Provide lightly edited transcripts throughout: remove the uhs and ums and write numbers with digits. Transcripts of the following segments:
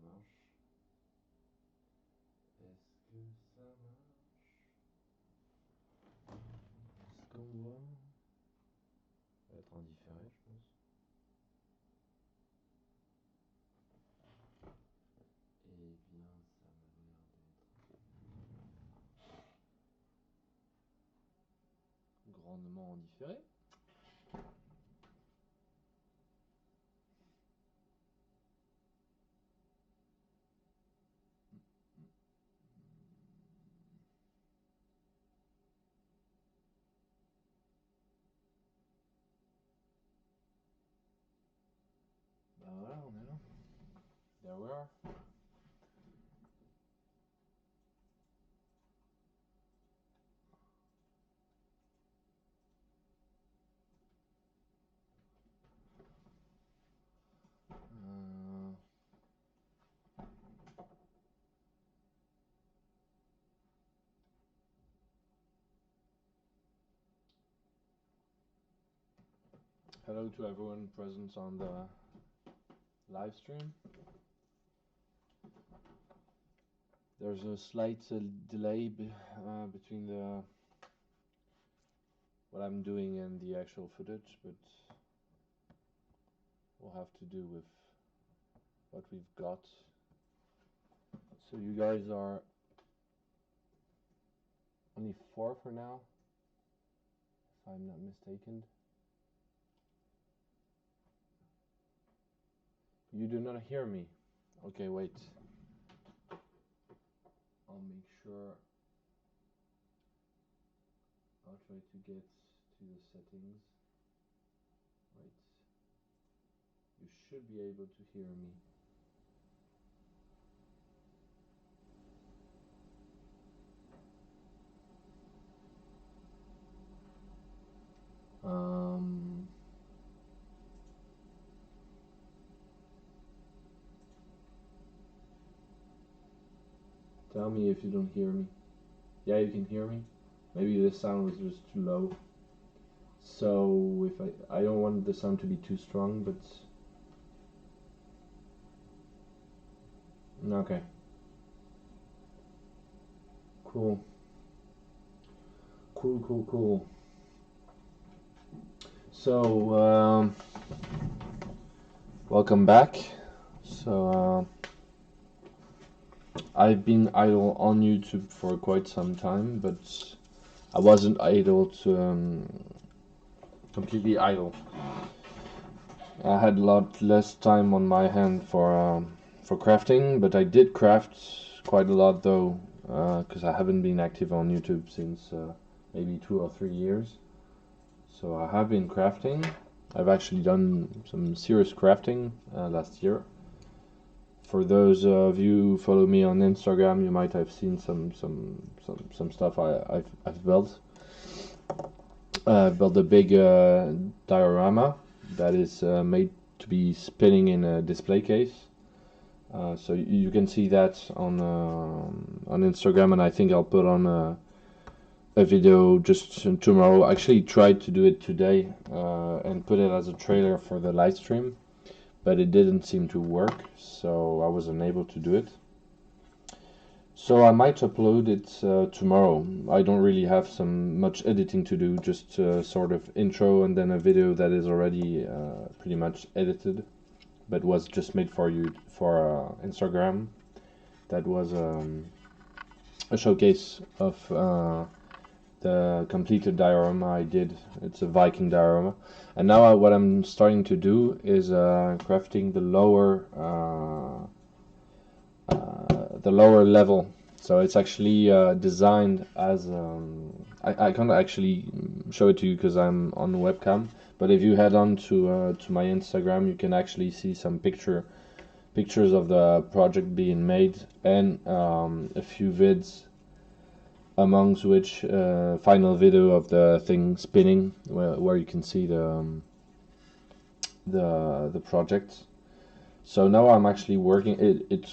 marche? Est-ce que ça marche? Est-ce qu'on voit? Ça va être en différé, je pense. Eh bien, ça m'a l'air d'être grandement en différé. Bah voilà, on est là. There we are. Hello to everyone present on the live stream. There's a slight delay between what I'm doing and the actual footage, but we'll have to do with what we've got. So you guys are only 4 for now, if I'm not mistaken. You do not hear me. Okay, wait. I'll make sure. I'll try to get to the settings. Wait. You should be able to hear me. Tell me if you don't hear me. Yeah, you can hear me. Maybe the sound was just too low. So if I don't want the sound to be too strong, but okay. Cool. Cool. So welcome back. So I've been idle on YouTube for quite some time, but I wasn't idle to completely idle. I had a lot less time on my hand for crafting, but I did craft quite a lot though, because I haven't been active on YouTube since maybe 2 or 3 years. So I have been crafting. I've actually done some serious crafting last year. For those of you who follow me on Instagram, you might have seen some stuff I've built. Built a big diorama that is made to be spinning in a display case. So you can see that on Instagram, and I think I'll put on a video just tomorrow. I actually tried to do it today and put it as a trailer for the live stream, but it didn't seem to work, so I was unable to do it. So I might upload it tomorrow. I don't really have much editing to do, just sort of intro and then a video that is already pretty much edited, but was just made for Instagram. That was a showcase of the completed diorama I did. It's a Viking diorama, and now what I'm starting to do is crafting the lower level. So it's actually designed as I can't actually show it to you because I'm on the webcam, but if you head on to my Instagram, you can actually see some pictures of the project being made, and a few vids, amongst which final video of the thing spinning, where you can see the project. So now I'm actually working. It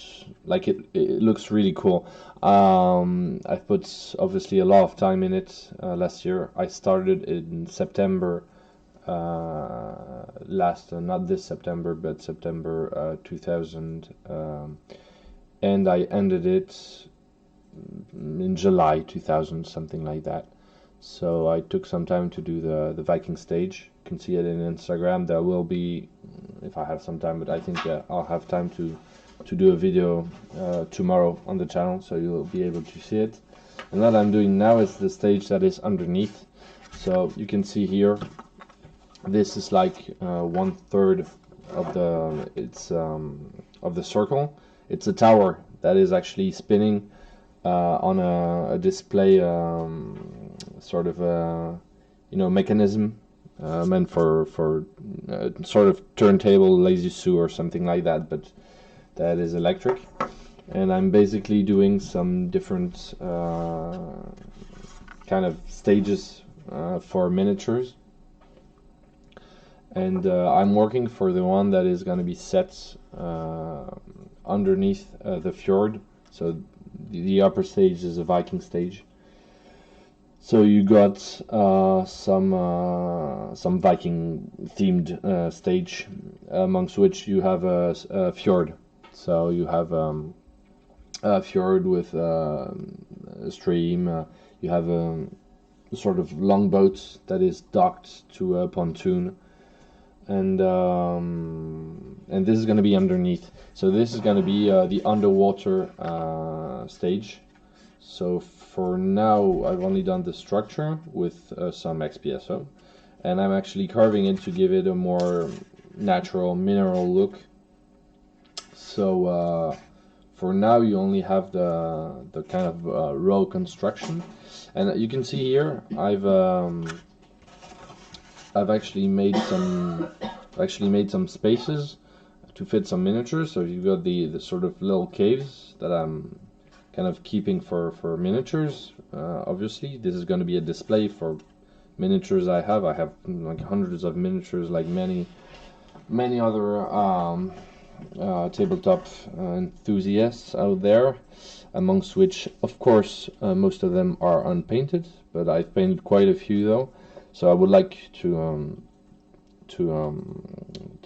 looks really cool. I've put obviously a lot of time in it last year. I started in September not this September, but September 2000, and I ended it in July 2000, something like that. So I took some time to do the Viking stage. You can see it in Instagram. There will be, if I have some time, but I think I'll have time to do a video tomorrow on the channel, so you'll be able to see it. And what I'm doing now is the stage that is underneath. So you can see here, this is like 1/3 of the circle. It's a tower that is actually spinning on a display sort of mechanism meant for sort of turntable, lazy Sue or something like that, but that is electric. And I'm basically doing some different kind of stages for miniatures, and I'm working for the one that is going to be set underneath the fjord. So the upper stage is a Viking stage. So you got some Viking themed stage, amongst which you have a fjord. So you have a fjord with a stream. You have a sort of long boat that is docked to a pontoon, and this is going to be underneath. So this is going to be the underwater stage. So for now, I've only done the structure with some XPSO, and I'm actually carving it to give it a more natural mineral look. So for now, you only have the kind of raw construction, and you can see here I've actually made some spaces to fit some miniatures. So you've got the sort of little caves that I'm kind of keeping for miniatures. Obviously, this is going to be a display for miniatures I have. I have like hundreds of miniatures, like many other tabletop enthusiasts out there, amongst which, of course, most of them are unpainted, but I've painted quite a few though. So I would like to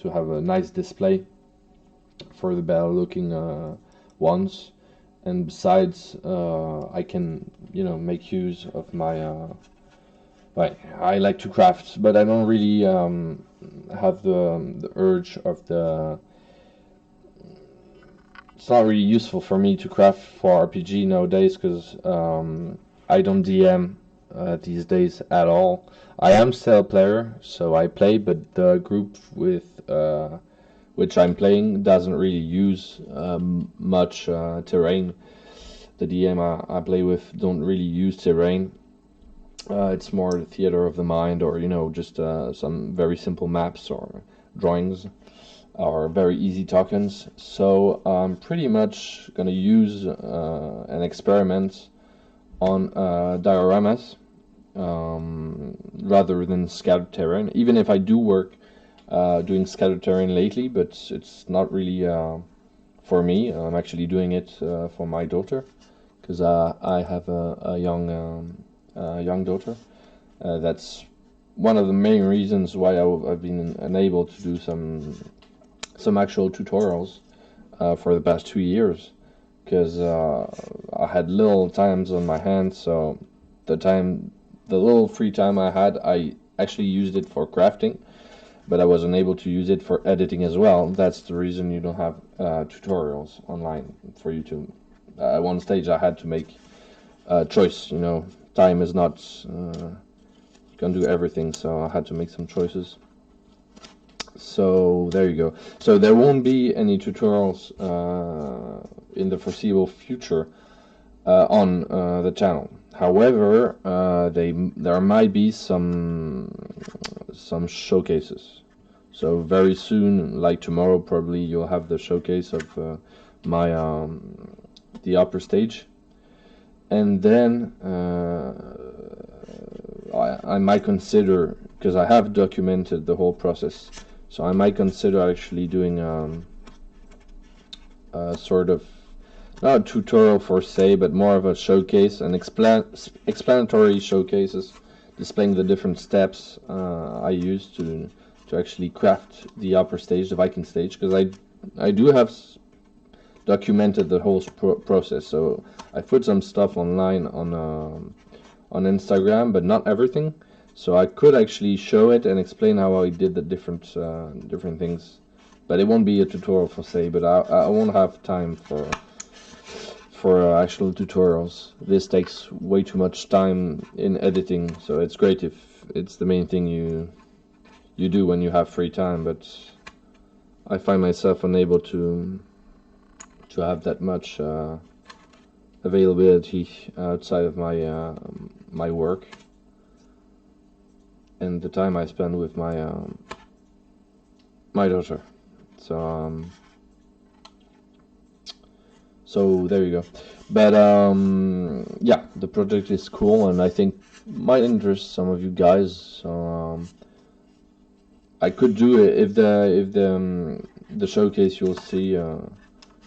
have a nice display for the better looking ones. And besides, I can, make use of my. I like to craft, but I don't really have the urge of the. It's not really useful for me to craft for RPG nowadays, because I don't DM these days at all. I am still a player, so I play, but the group with which I'm playing doesn't really use much terrain. The DM I play with don't really use terrain. It's more the theater of the mind, or just some very simple maps or drawings, or very easy tokens. So I'm pretty much gonna use an experiment on dioramas rather than scattered terrain, even if I do work doing scattered terrain lately, but it's not really for me. I'm actually doing it for my daughter, because I have a young daughter. That's one of the main reasons why I've been unable to do some actual tutorials for the past 2 years, because I had little times on my hands. So the little free time I had, I actually used it for crafting, but I wasn't able to use it for editing as well. That's the reason you don't have tutorials online for YouTube. At one stage I had to make a choice. Time is not gonna do everything, so I had to make some choices. So there you go. So there won't be any tutorials in the foreseeable future on the channel. However, there might be some showcases. So very soon, like tomorrow, probably you'll have the showcase of my the upper stage, and then I might consider, because I have documented the whole process, so I might consider actually doing a sort of, not a tutorial per se, but more of a showcase, and explanatory showcases displaying the different steps I use to actually craft the upper stage, the Viking stage, because I do have documented the whole process. So I put some stuff online on Instagram, but not everything. So I could actually show it and explain how I did the different things, but it won't be a tutorial per se. But I won't have time for actual tutorials. This takes way too much time in editing, so it's great if it's the main thing you do when you have free time. But I find myself unable to have that much availability outside of my my work and the time I spend with my my daughter. So so there you go. But yeah, the project is cool, and I think might interest some of you guys. So I could do it if the showcase you'll see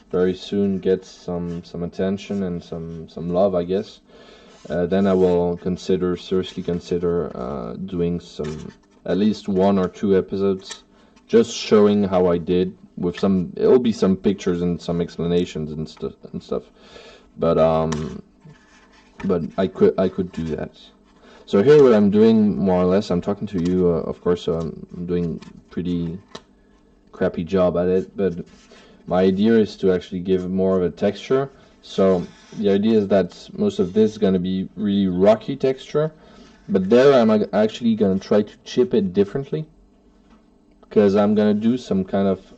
very soon gets some attention and some love, I guess. Then I will seriously consider doing some, at least 1 or 2 episodes, just showing how I did with some. It'll be some pictures and some explanations and stuff. But I could do that. So here, what I'm doing more or less, I'm talking to you, of course. So I'm doing pretty crappy job at it, but my idea is to actually give more of a texture. So the idea is that most of this is going to be really rocky texture, but there I'm actually going to try to chip it differently, because I'm going to do some kind of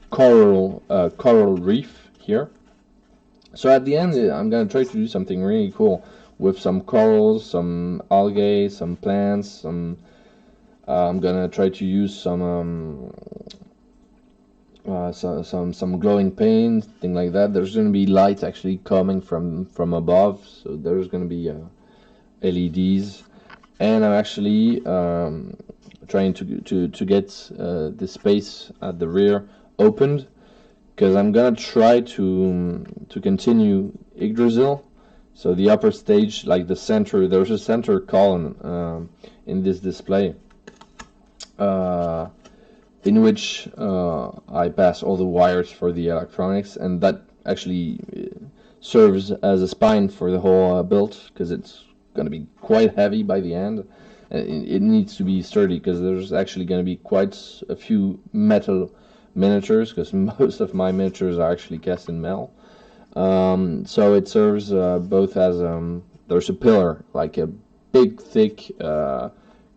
coral reef here. So at the end, I'm going to try to do something really cool with some corals, some algae, some plants, some. I'm going to try to use some glowing paint, thing like that. There's going to be light actually coming from above, so there's going to be LEDs, and I'm actually trying to get the space at the rear opened, because I'm gonna try to continue Yggdrasil. So the upper stage, like the center, there's a center column in this display, in which I pass all the wires for the electronics, and that actually serves as a spine for the whole build, because it's going to be quite heavy by the end. It needs to be sturdy, because there's actually going to be quite a few metal miniatures, because most of my miniatures are actually cast in metal. So it serves both as there's a pillar, like a big thick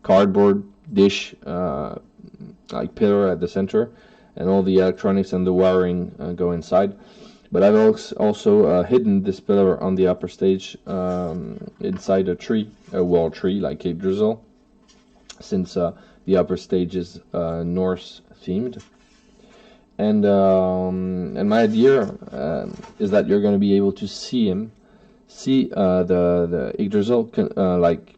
cardboard dish like pillar at the center, and all the electronics and the wiring go inside. But I've also hidden this pillar on the upper stage inside a wall tree, like Yggdrasil, since the upper stage is Norse themed. And my idea is that you're going to be able to see the Yggdrasil, like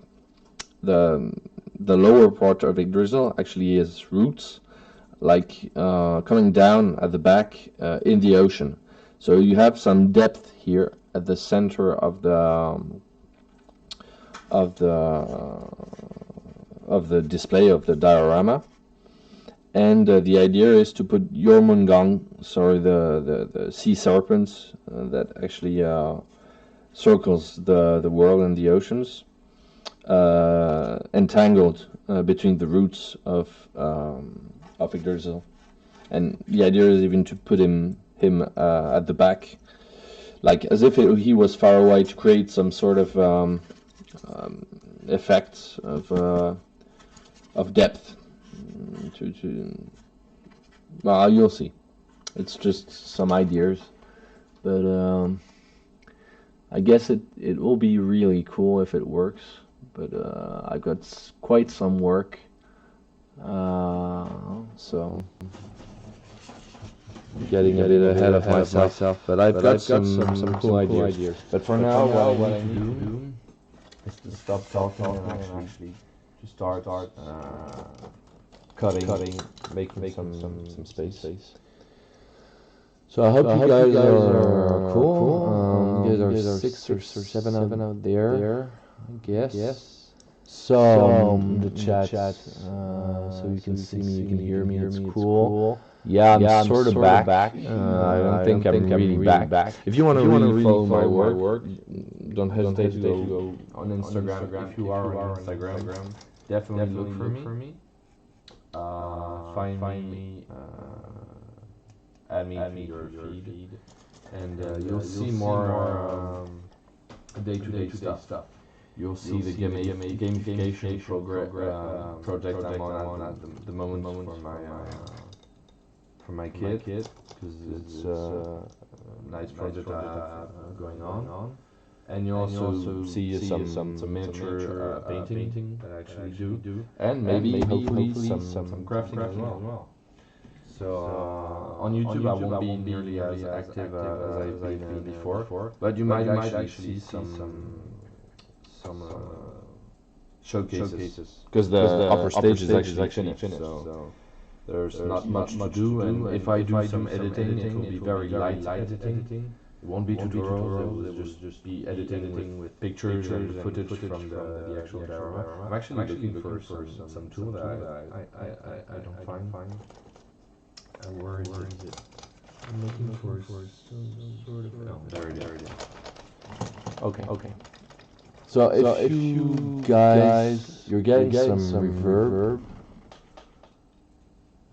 the lower part of Yggdrasil actually is roots, like coming down at the back in the ocean. So you have some depth here at the center of the display of the diorama, and the idea is to put Jormungand, sorry, the sea serpents that actually circles the world and the oceans, entangled between the roots of Yggdrasil. And the idea is even to put him at the back, like as if he was far away, to create some sort of effect of depth. Well, you'll see. It's just some ideas, but I guess it will be really cool if it works. But I've got quite some work, so getting a bit ahead of myself. But I've got some cool ideas. But for now, what I need to do is to stop talking and actually to start cutting, making some space. So I hope you guys are cool. You guys are 6 or 7 out there, I guess. So the chat, so you can see me, you can hear me. It's cool. Yeah, I'm sort of back. I don't think I'm really back. If you want to really follow my work, don't hesitate to go on Instagram. If you are on Instagram, definitely look for me. Find me, add me to your feed, and you'll see more day-to-day stuff. You'll see the gamification project I'm on at the moment for my kid, because it's a nice project I have going on. And you also see some miniature painting that I actually do, and maybe hopefully some crafting as well. So on YouTube I won't be nearly as active as I've been before, but you might actually see some showcases, because the upper stage is actually finished, so there's not much to do, and if I do some editing, it will be very light editing. It won't be tutorials, it will just be editing with pictures and footage from the actual diorama. I'm actually looking for some tool that I don't find. Where is it? I'm looking for some sort of... Oh, there it is. Okay. So if you guys, you're getting some reverb.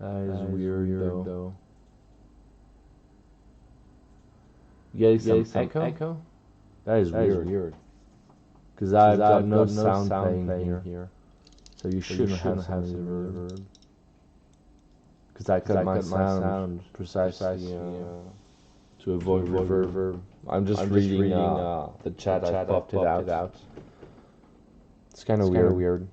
That is weird though. You getting some echo? That is weird. Because I've got no sound playing here. So you shouldn't have some reverb. Because I cut my sound precisely to avoid reverb. I'm just reading the chat. I popped it out. It's kind of weird.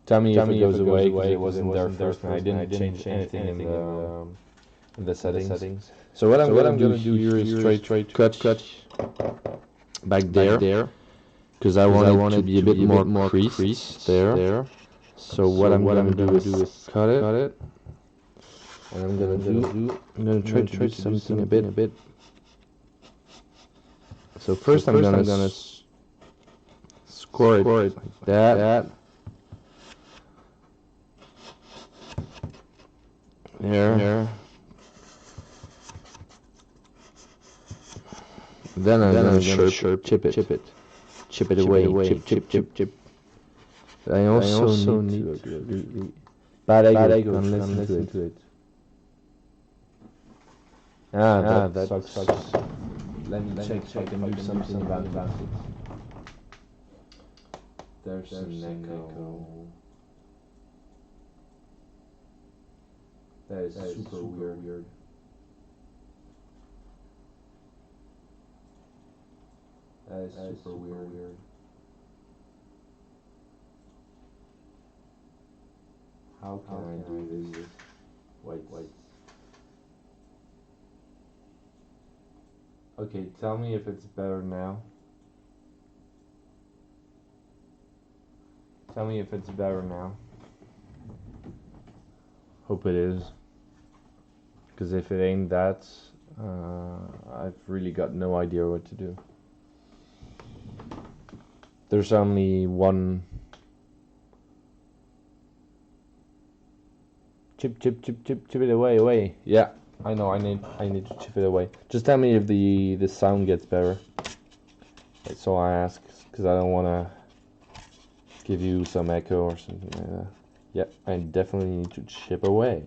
Tell me if it goes away, because it wasn't there first, and I didn't change anything in the settings. So what I'm gonna do here is try to cut back there, because I want it to be a bit more creased there. So what I'm gonna do is cut it, and I'm gonna try to do something a bit. So first I'm gonna score it like that. There. Then I'm gonna chip it away. Chip. I also need to bad ego and listen to it. That sucks. Let me check and do something about that. There's an echo. That is super weird. That is super weird. How can I do this? Wait. Okay, tell me if it's better now. Hope it is. Because if it ain't that, I've really got no idea what to do. There's only one... Chip it away. Yeah, I know, I need to chip it away. Just tell me if the sound gets better. So I ask, because I don't want to give you some echo or something like that. Yeah, I definitely need to chip away.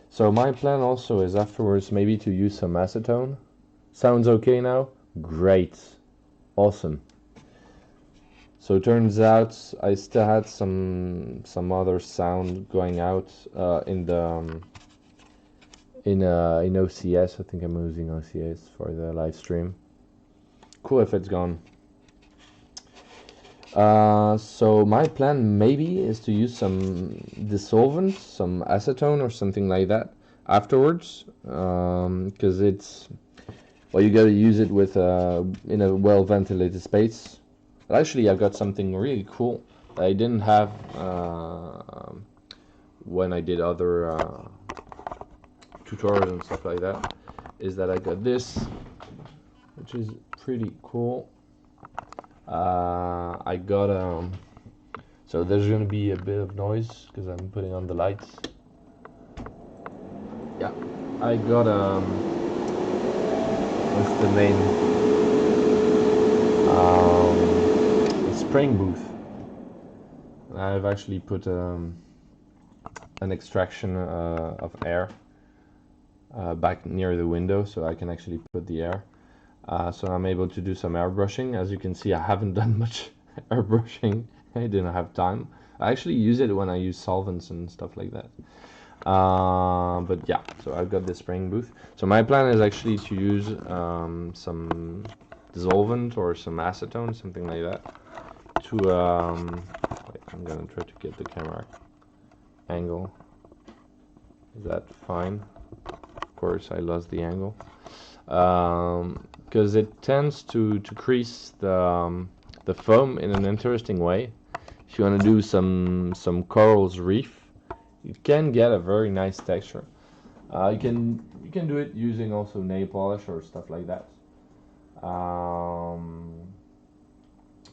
So my plan also is afterwards maybe to use some acetone. Sounds okay now? Great. Awesome. So it turns out I still had some other sound going out in OCS. I think I'm using OCS for the live stream. Cool if it's gone. So my plan maybe is to use some dissolvent, some acetone or something like that afterwards, because it's, well, you gotta use it with in a well ventilated space. But actually I got something really cool that I didn't have when I did other tutorials and stuff like that, is that I got this which is pretty cool. I got so there's gonna be a bit of noise because I'm putting on the lights. Yeah, I got what's the name? A spraying booth. And I've actually put an extraction of air back near the window, so I can actually put the air. So I'm able to do some airbrushing. As you can see, I haven't done much airbrushing. I didn't have time. I actually use it when I use solvents and stuff like that. But yeah, so I've got this spraying booth. So my plan is actually to use some dissolvent or some acetone, something like that, to wait, I'm gonna try to get the camera angle. Is that fine? Of course, I lost the angle. Because it tends to crease the foam in an interesting way. If you want to do some corals reef, you can get a very nice texture. You can do it using also nail polish or stuff like that.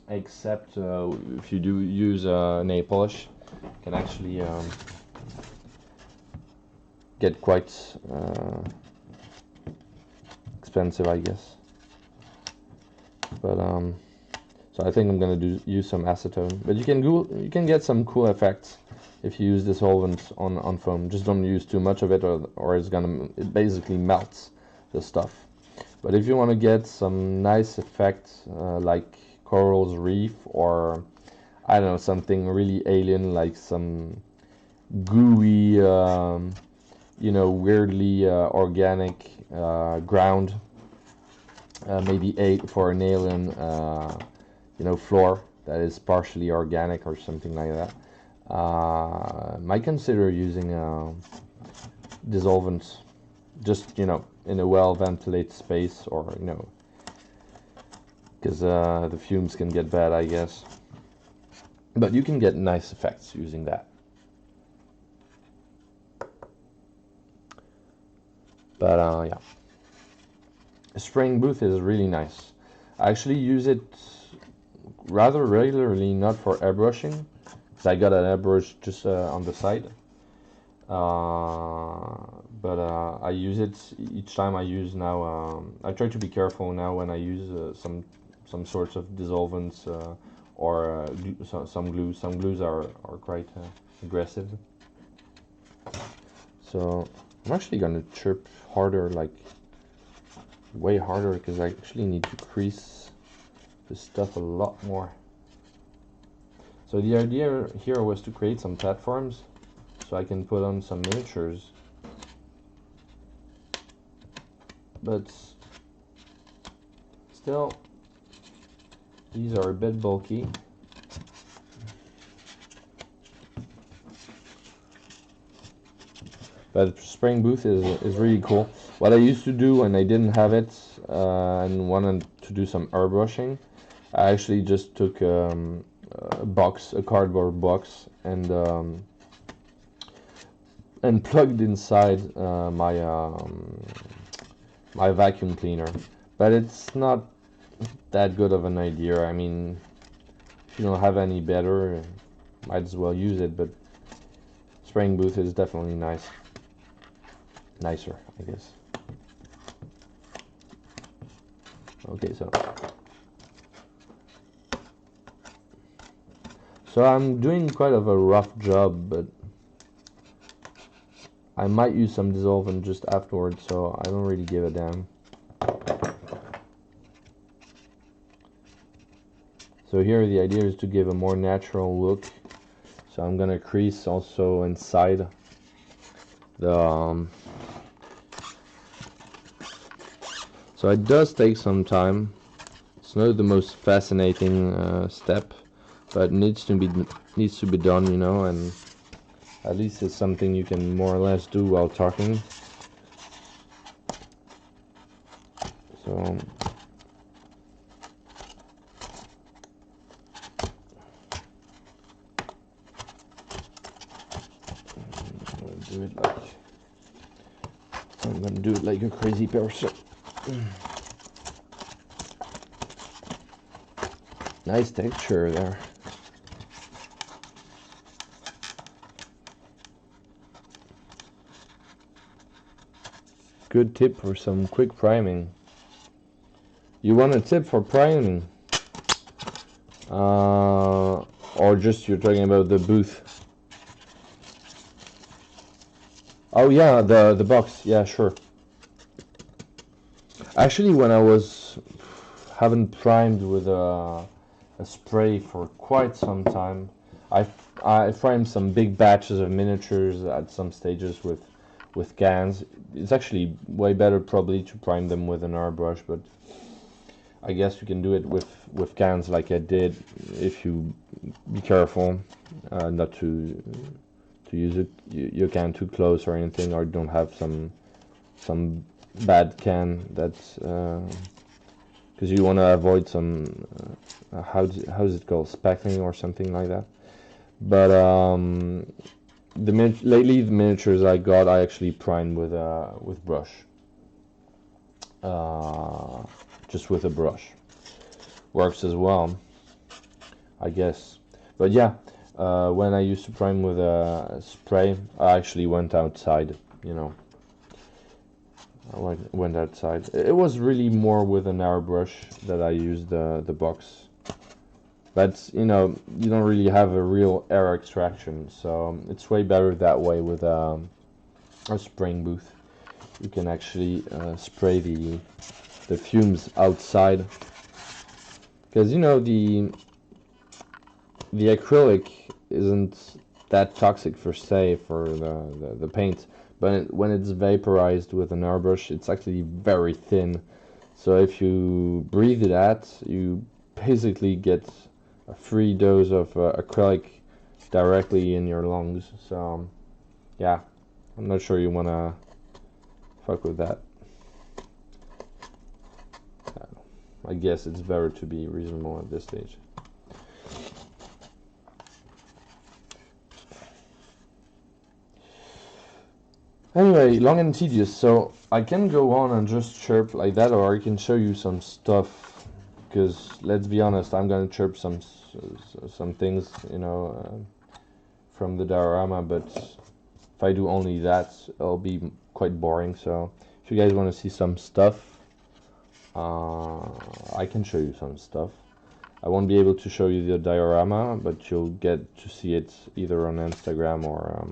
Except if you do use nail polish, you can actually get quite expensive, I guess. But so I think I'm gonna use some acetone. But you can get some cool effects if you use the solvent on foam. Just don't use too much of it, or it basically melts the stuff. But if you want to get some nice effects like corals reef, or I don't know, something really alien like some gooey, you know, weirdly organic ground, maybe for an alien, you know, floor that is partially organic or something like that. Might consider using dissolvents, just, you know, in a well ventilated space, or, you know, because the fumes can get bad, I guess. But you can get nice effects using that. But yeah, a spraying booth is really nice. I actually use it rather regularly, not for airbrushing, because I got an airbrush just on the side. But I use it each time I use now. I try to be careful now when I use some sorts of dissolvents or some glues. Some glues are quite aggressive. So I'm actually gonna chirp harder, like way harder, because I actually need to crease this stuff a lot more. So the idea here was to create some platforms so I can put on some miniatures, but still these are a bit bulky. But spraying booth is really cool. What I used to do when I didn't have it and wanted to do some airbrushing, I actually just took a cardboard box, and plugged inside my vacuum cleaner. But it's not that good of an idea. I mean, if you don't have any better, might as well use it. But spraying booth is definitely nicer, I guess. Okay, so I'm doing quite of a rough job, but I might use some dissolvent just afterwards, so I don't really give a damn. So here the idea is to give a more natural look. So I'm gonna crease also inside the so it does take some time. It's not the most fascinating step, but needs to be done, you know, and at least it's something you can more or less do while talking. So I'm gonna do it like a crazy person. Nice texture there. Good tip for some quick priming. You want a tip for priming? Or just you're talking about the booth? Oh yeah, the box. Yeah, sure. Actually, when I haven't primed with a spray for quite some time, I primed some big batches of miniatures at some stages with cans. It's actually way better probably to prime them with an airbrush, but I guess you can do it with cans like I did if you be careful not to use it your can too close or anything, or don't have some bad can that's because you want to avoid some how's it called, spackling or something like that. But lately the miniatures I got I actually primed with brush, just with a brush works as well, I guess. But yeah, when I used to prime with a spray, I actually went outside, you know. I went outside. It was really more with an airbrush that I used the box. But, you know, you don't really have a real air extraction, so it's way better that way with a spraying booth. You can actually spray the fumes outside. Because, you know, the acrylic isn't that toxic for the paint, but when it's vaporized with an airbrush, it's actually very thin. So if you breathe it out, you basically get a free dose of acrylic directly in your lungs. So yeah, I'm not sure you wanna fuck with that. I guess it's better to be reasonable at this stage. Anyway, long and tedious, so I can go on and just chirp like that, or I can show you some stuff, because let's be honest, I'm gonna chirp some things, you know, from the diorama, but if I do only that, it'll be quite boring. So if you guys want to see some stuff, I can show you some stuff. I won't be able to show you the diorama, but you'll get to see it either on Instagram or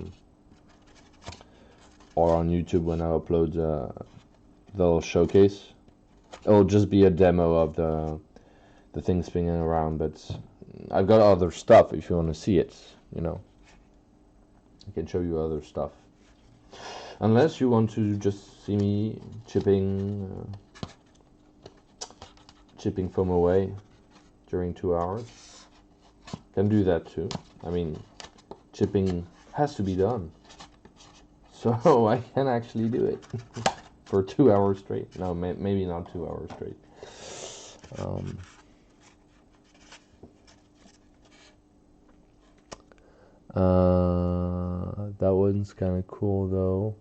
on YouTube when I upload the little showcase. It'll just be a demo of the thing spinning around, but I've got other stuff if you want to see it, you know. I can show you other stuff. Unless you want to just see me chipping foam away during 2 hours. Can do that too. I mean, chipping has to be done. So I can actually do it for 2 hours straight. No, maybe not 2 hours straight. That one's kind of cool though.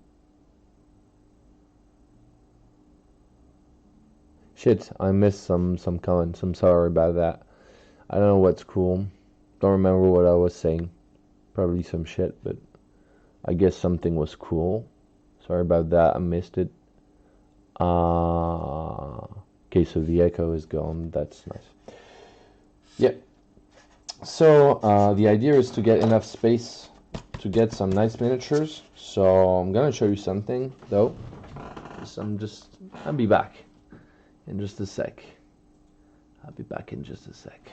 Shit, I missed some comments. I'm sorry about that. I don't know what's cool. Don't remember what I was saying. Probably some shit, but I guess something was cool. Sorry about that. I missed it. Okay, so the echo is gone. That's nice. Yeah. So the idea is to get enough space to get some nice miniatures. So I'm gonna show you something though. I'll be back in just a sec. I'll be back in just a sec.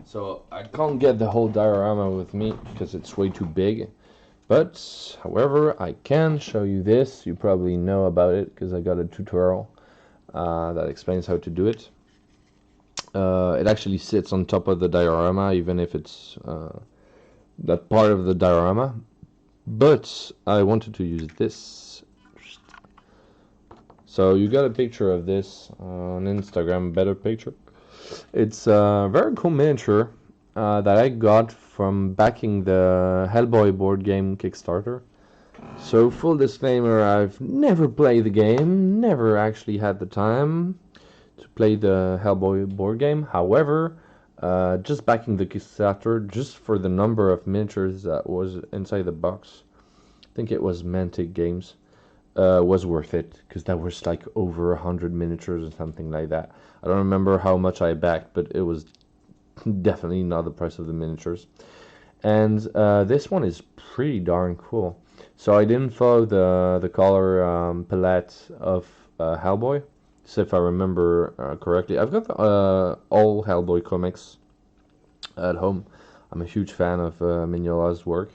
So I can't get the whole diorama with me because it's way too big. But, however, I can show you this. You probably know about it because I got a tutorial that explains how to do it. It actually sits on top of the diorama, even if it's that part of the diorama. But I wanted to use this. So you got a picture of this on Instagram, better picture. It's a very cool miniature. that I got from backing the Hellboy board game Kickstarter. So full disclaimer, I've never played the game, never actually had the time to play the Hellboy board game. However, just backing the Kickstarter, just for the number of miniatures that was inside the box, I think it was Mantic Games, was worth it, because that was like over 100 miniatures or something like that. I don't remember how much I backed, but it was definitely not the price of the miniatures. And this one is pretty darn cool. So I didn't follow the color palette of Hellboy, so if I remember correctly. I've got all Hellboy comics at home. I'm a huge fan of Mignola's work.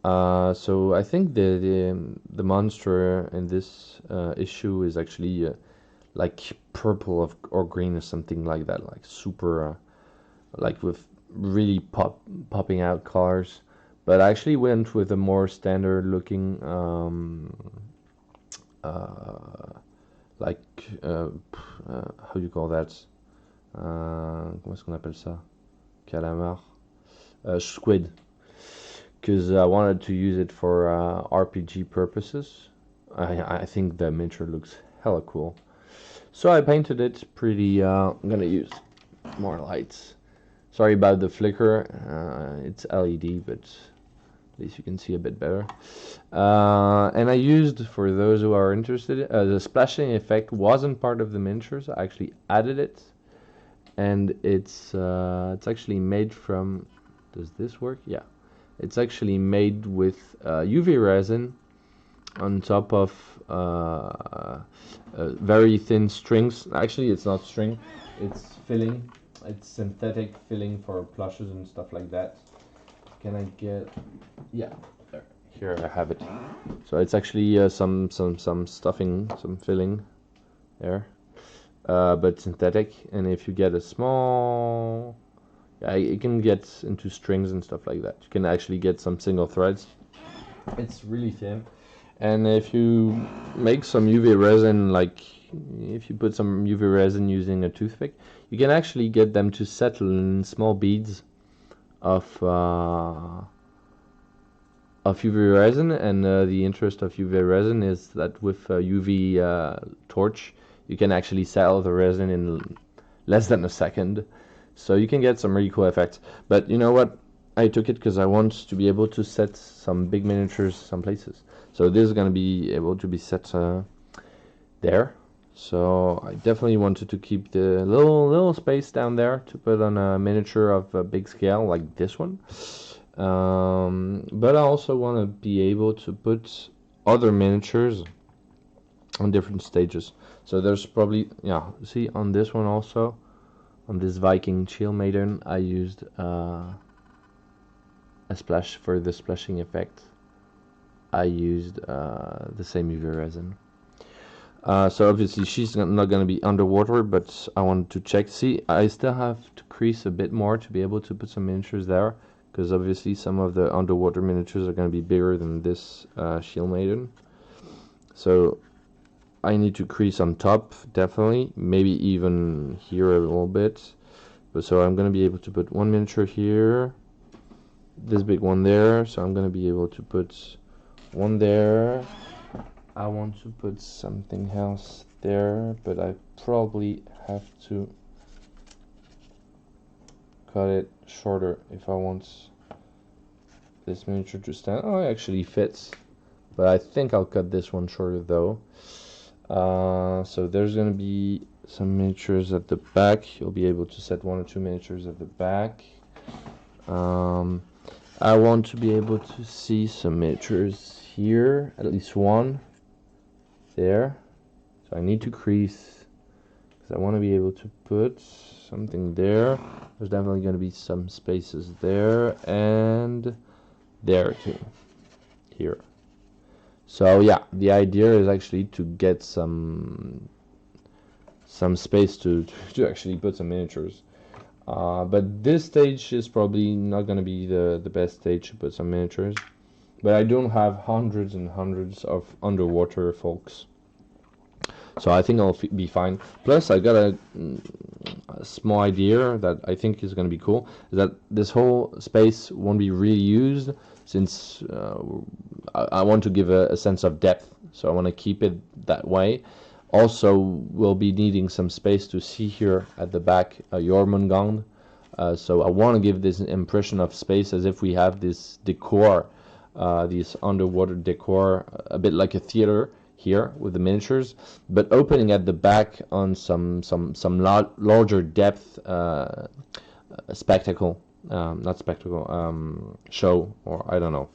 So I think the monster in this issue is actually like purple or green or something like that, like super, like with really popping out colors. But I actually went with a more standard looking, like, how do you call that? Comment est-ce qu'on appelle ça? Calamar? Squid. Because I wanted to use it for RPG purposes. I think the miniature looks hella cool. So I painted it pretty, I'm gonna use more lights. Sorry about the flicker, it's LED, but at least you can see a bit better. And I used, for those who are interested, the splashing effect wasn't part of the miniatures. I actually added it, and it's actually made from. Does this work? Yeah, it's actually made with UV resin on top of very thin strings. Actually, it's not string; it's filling. It's synthetic filling for plushes and stuff like that. Can I get? Yeah, there. Here I have it. So it's actually some stuffing, some filling there, but synthetic. And if you get a small, yeah, it can get into strings and stuff like that. You can actually get some single threads. It's really thin, and if you make some UV resin, like if you put some UV resin using a toothpick, you can actually get them to settle in small beads of UV resin. And the interest of UV resin is that with a UV torch, you can actually settle the resin in less than a second. So you can get some really cool effects. But you know what? I took it because I want to be able to set some big miniatures some places. So this is going to be able to be set there. So I definitely wanted to keep the little space down there to put on a miniature of a big scale like this one. But I also want to be able to put other miniatures on different stages. So there's probably, yeah, see on this one also, on this Viking Shield Maiden, I used a splash for the splashing effect. I used the same UV resin. So obviously she's not going to be underwater, but I wanted to check. See, I still have to crease a bit more to be able to put some miniatures there, because obviously some of the underwater miniatures are going to be bigger than this Shield Maiden. So I need to crease on top, definitely, maybe even here a little bit. But so I'm going to be able to put one miniature here, this big one there, so I'm going to be able to put one there. I want to put something else there, but I probably have to cut it shorter if I want this miniature to stand. Oh, it actually fits, but I think I'll cut this one shorter though. So there's going to be some miniatures at the back. You'll be able to set one or two miniatures at the back. I want to be able to see some miniatures here, at least one there. So I need to crease because I want to be able to put something there. There's definitely going to be some spaces there and there too, here. So yeah, the idea is actually to get some space to actually put some miniatures. But this stage is probably not going to be the best stage to put some miniatures. But I don't have hundreds and hundreds of underwater folks, so I think I'll be fine. Plus, I small idea that I think is going to be cool is that this whole space won't be really used, since I want to give a sense of depth, so I want to keep it that way. Also, we'll be needing some space to see here at the back Jormungand, so I want to give this impression of space as if we have this decor, this underwater decor, a bit like a theater here with the miniatures, but opening at the back on some larger depth spectacle, not spectacle, show, or I don't know,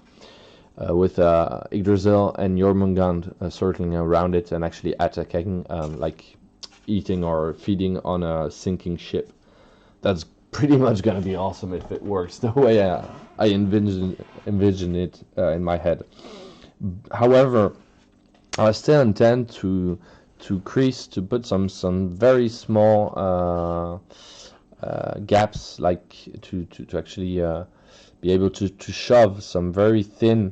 with Yggdrasil and Jormungand circling around it and actually attacking, like eating or feeding on a sinking ship. That's pretty much gonna be awesome if it works the way I envision it in my head. However, I still intend to put some very small gaps, like to actually be able to shove some very thin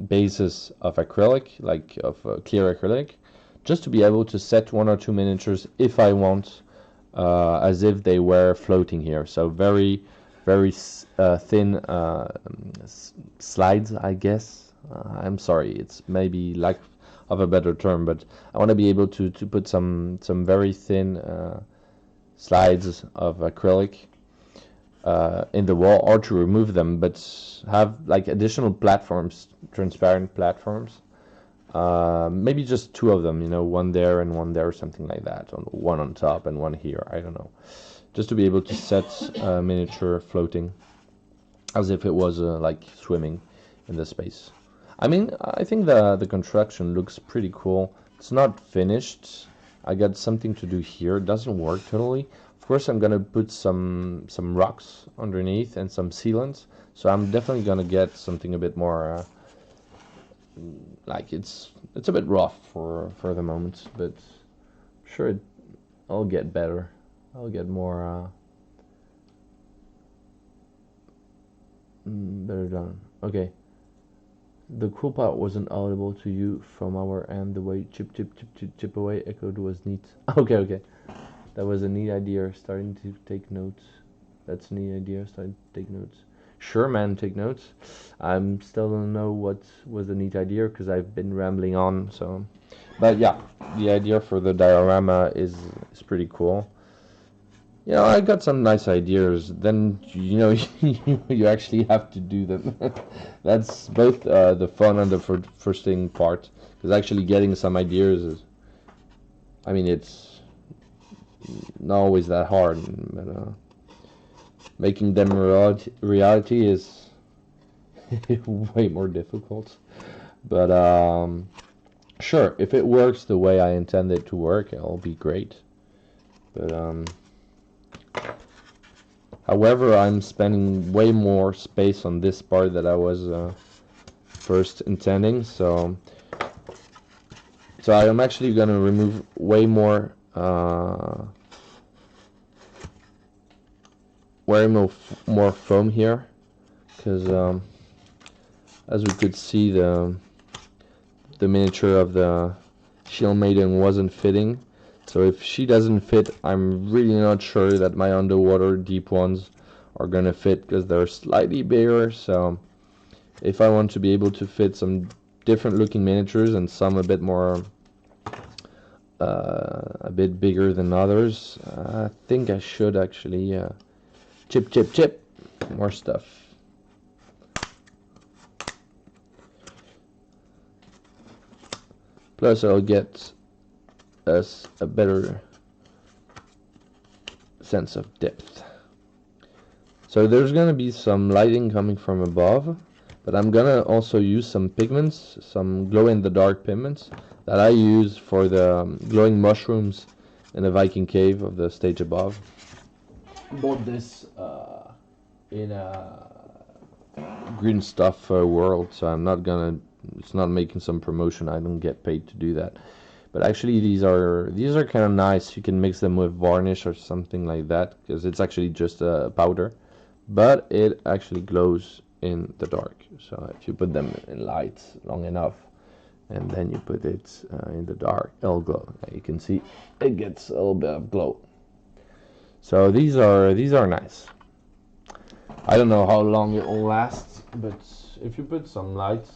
bases of acrylic, like of clear acrylic, just to be able to set 1 or 2 miniatures if I want, as if they were floating here. So very thin slides, I guess. I'm sorry, it's maybe lack of a better term, but I want to be able to put some very thin slides of acrylic in the wall, or to remove them, but have like additional platforms, transparent platforms. Maybe just 2 of them, one there and one there, something like that, one on top and one here, I don't know. Just to be able to set a miniature floating as if it was like swimming in the space. I mean, I think the construction looks pretty cool. It's not finished. I got something to do here. It doesn't work totally. Of course, I'm gonna put some rocks underneath and some sealants. So I'm definitely gonna get something a bit more like it's a bit rough for the moment, but sure I'll get better. I'll get more better done. Okay. The cool part wasn't audible to you from our end. The way chip away echoed was neat. Okay. That was a neat idea. Starting to take notes. That's a neat idea. Starting to take notes. Sure, man, take notes. I'm still don't know what was a neat idea because I've been rambling on. So, but yeah, the idea for the diorama is pretty cool. I got some nice ideas. Then you actually have to do them. That's both the fun and the frustrating part. Because actually getting some ideas is, I mean, it's not always that hard. But making them reality is way more difficult. But sure, if it works the way I intend it to work, it'll be great. But however, I'm spending way more space on this part that I was first intending, so I'm actually going to remove way more foam here, because as we could see, the miniature of the Shield Maiden wasn't fitting. So if she doesn't fit, I'm really not sure that my underwater deep ones are gonna fit, because they're slightly bigger. So if I want to be able to fit some different looking miniatures and some a bit more a bit bigger than others, I think I should actually chip more stuff. Plus I'll get us a better sense of depth. So there's gonna be some lighting coming from above, but I'm gonna also use some pigments, some glow-in-the-dark pigments that I use for the glowing mushrooms in the Viking cave of the stage above. Bought this in a green stuff world, so I'm not gonna, it's not making some promotion. I don't get paid to do that. But actually these are kind of nice. You can mix them with varnish or something like that, because it's actually just a powder, but it actually glows in the dark. So if you put them in light long enough, and then you put it in the dark. It'll glow. You can see it gets a little bit of glow. So these are nice. I don't know how long it will last, but if you put some lights,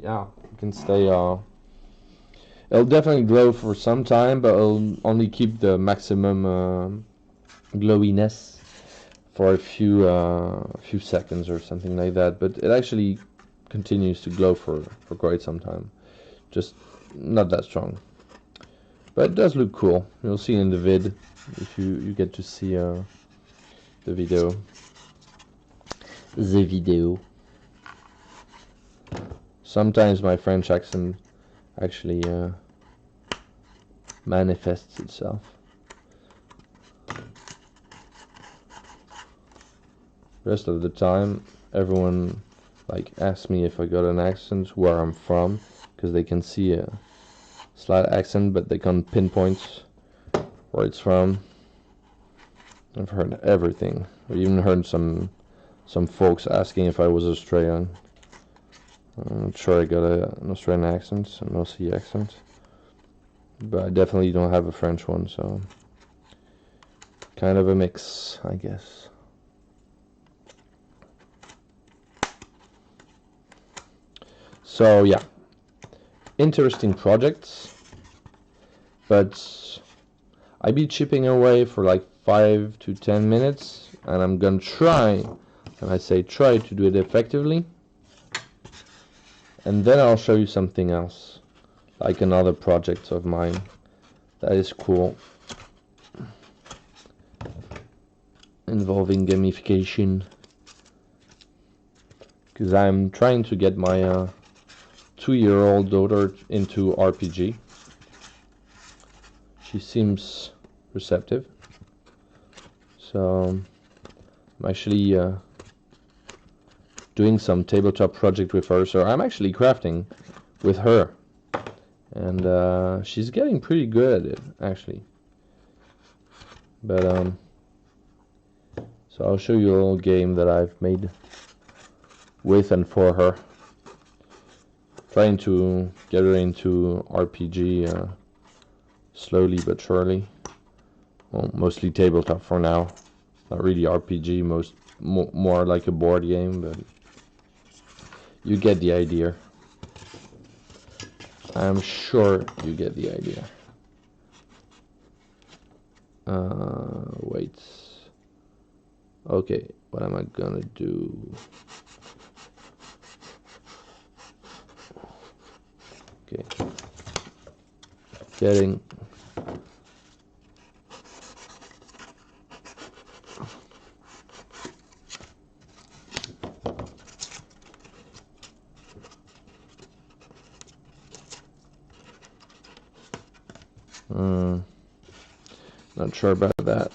yeah, it can stay. It'll definitely glow for some time, but it'll only keep the maximum glowiness for a few seconds or something like that. But it actually continues to glow for quite some time. Just not that strong. But it does look cool. You'll see in the vid if you get to see the video. The video. Sometimes my French accent actually manifests itself. Rest of the time, everyone like asks me if I got an accent, where I'm from, because they can see a slight accent, but they can't pinpoint where it's from. I've heard everything. I even heard some folks asking if I was Australian. I'm not sure I got an Australian accent, an Aussie accent, but I definitely don't have a French one, so kind of a mix, I guess. So yeah, interesting projects, but I be chipping away for like 5 to 10 minutes, and I'm gonna try, and I say try to do it effectively, and then I'll show you something else, like another project of mine that is cool, involving gamification, because I'm trying to get my 2-year-old daughter into RPG. She seems receptive, so I'm actually doing some tabletop project with her. So I'm actually crafting with her, and she's getting pretty good at it, actually. But so I'll show you a little game that I've made with and for her, trying to get her into RPG slowly but surely. Well, mostly tabletop for now, not really RPG, more like a board game, but you get the idea. I'm sure you get the idea. Wait. Okay, what am I gonna do? Okay. Getting not sure about that.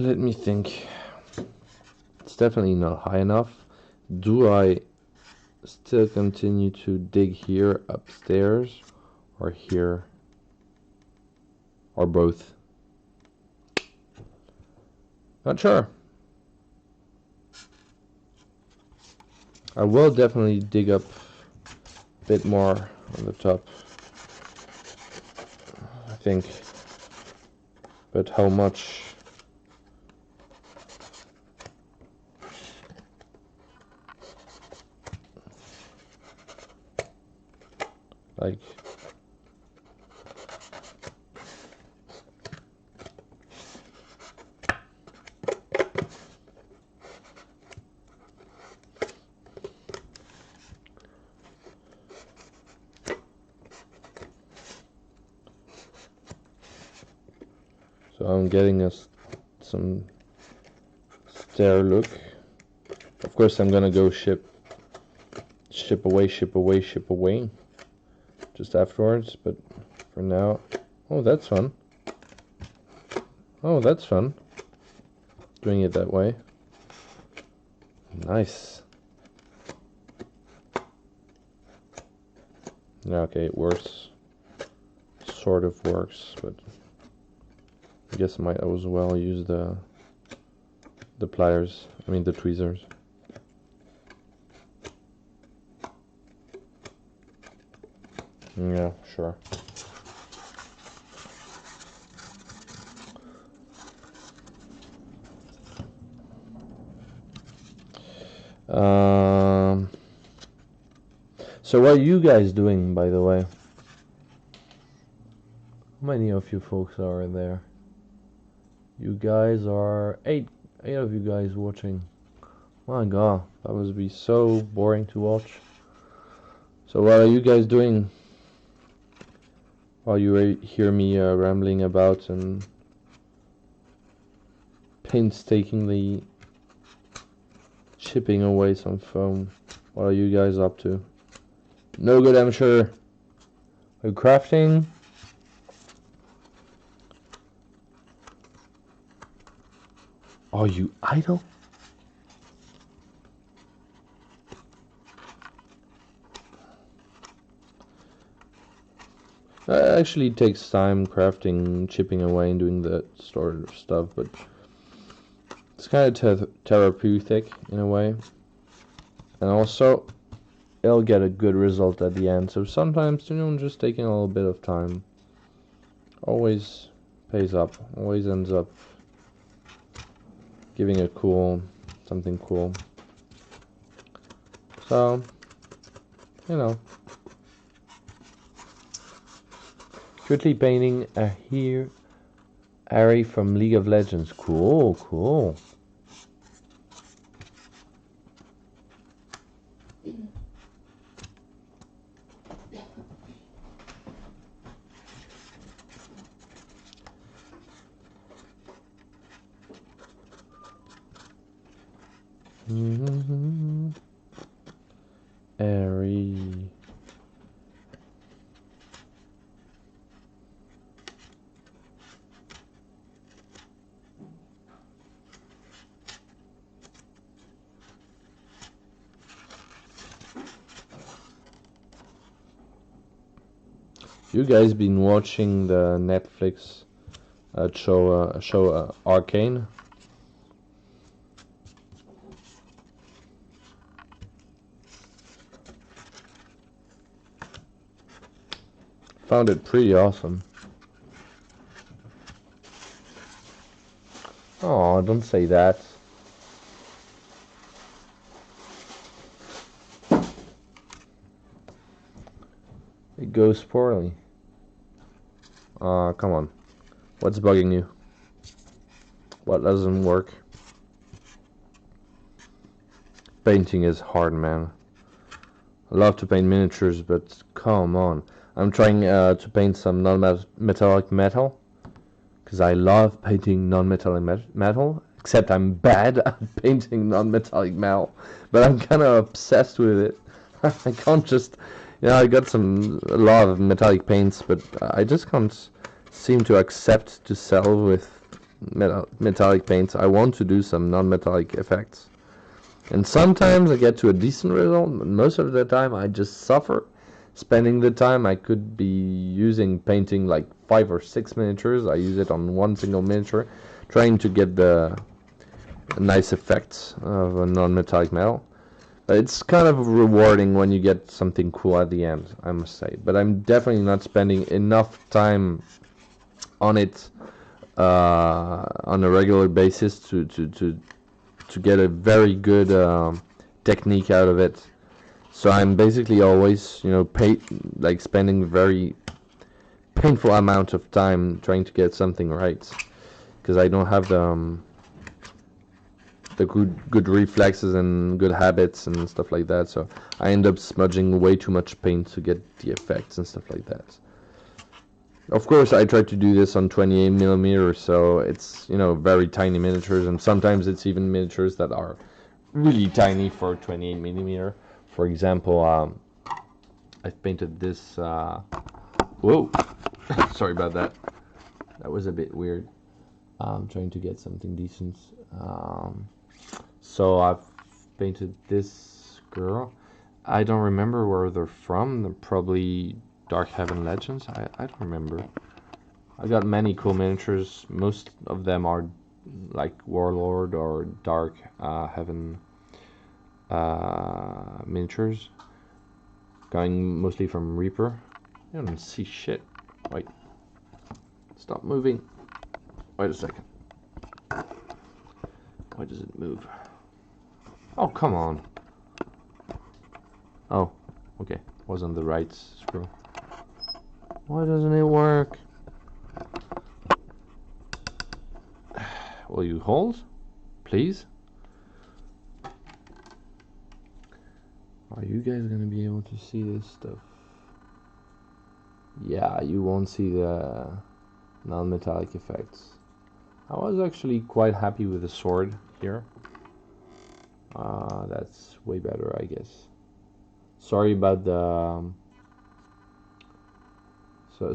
Let me think. It's definitely not high enough. Do I still continue to dig here upstairs, or here, or both? Not sure. I will definitely dig up a bit more on the top, I think, but how much? Like, so I'm getting some stair look. Of course, I'm gonna go ship away just afterwards, but for now, oh, that's fun. Oh, that's fun. Doing it that way. Nice. Okay, worse. sort of works, but I guess I might as well use the pliers, I mean the tweezers. Yeah, sure. So what are you guys doing, by the way? How many of you folks are there? You guys are eight of you guys watching. My god, that must be so boring to watch. So what are you guys doing while you hear me rambling about and painstakingly chipping away some foam? What are you guys up to? No good, I'm sure. Are you crafting? Are you idle? It actually takes time crafting, chipping away and doing that sort of stuff, but it's kind of therapeutic in a way. And also, it'll get a good result at the end. So sometimes, just taking a little bit of time always pays up, always ends up giving it something cool. So, Quickly painting a Harry from League of Legends. Cool. Harry. You guys been watching the Netflix show Arcane? Found it pretty awesome. Oh, don't say that. It goes poorly. Come on. What's bugging you? What doesn't work? Painting is hard, man. I love to paint miniatures, but come on. I'm trying to paint some non-metallic metal, because I love painting non-metallic metal, except I'm bad at painting non-metallic metal, but I'm kind of obsessed with it. I can't just... I got a lot of metallic paints, but I just can't seem to accept to sell with metallic paints. I want to do some non-metallic effects. And sometimes I get to a decent result, but most of the time I just suffer. Spending the time I could be using painting like 5 or 6 miniatures. I use it on one single miniature, trying to get the nice effects of a non-metallic metal. It's kind of rewarding when you get something cool at the end, I must say. But I'm definitely not spending enough time on it on a regular basis to get a very good technique out of it. So I'm basically always, spending very painful amount of time trying to get something right, because I don't have the good reflexes and good habits and stuff like that. So I end up smudging way too much paint to get the effects and stuff like that. Of course, I try to do this on 28mm, so it's very tiny miniatures, and sometimes it's even miniatures that are really tiny for 28mm. For example, I've painted this. Whoa, sorry about that. That was a bit weird. I'm trying to get something decent. So I've painted this girl. I don't remember where they're from. They're probably Dark Heaven Legends? I don't remember. I got many cool miniatures. Most of them are like Warlord or Dark Heaven miniatures. Going mostly from Reaper. I don't see shit. Wait. Stop moving. Wait a second. Why does it move? Oh, come on. Oh, okay. Was on the right screw. Why doesn't it work? Will you hold? Please? Are you guys gonna be able to see this stuff? Yeah, you won't see the non-metallic effects. I was actually quite happy with the sword here. That's way better, I guess. Sorry about the...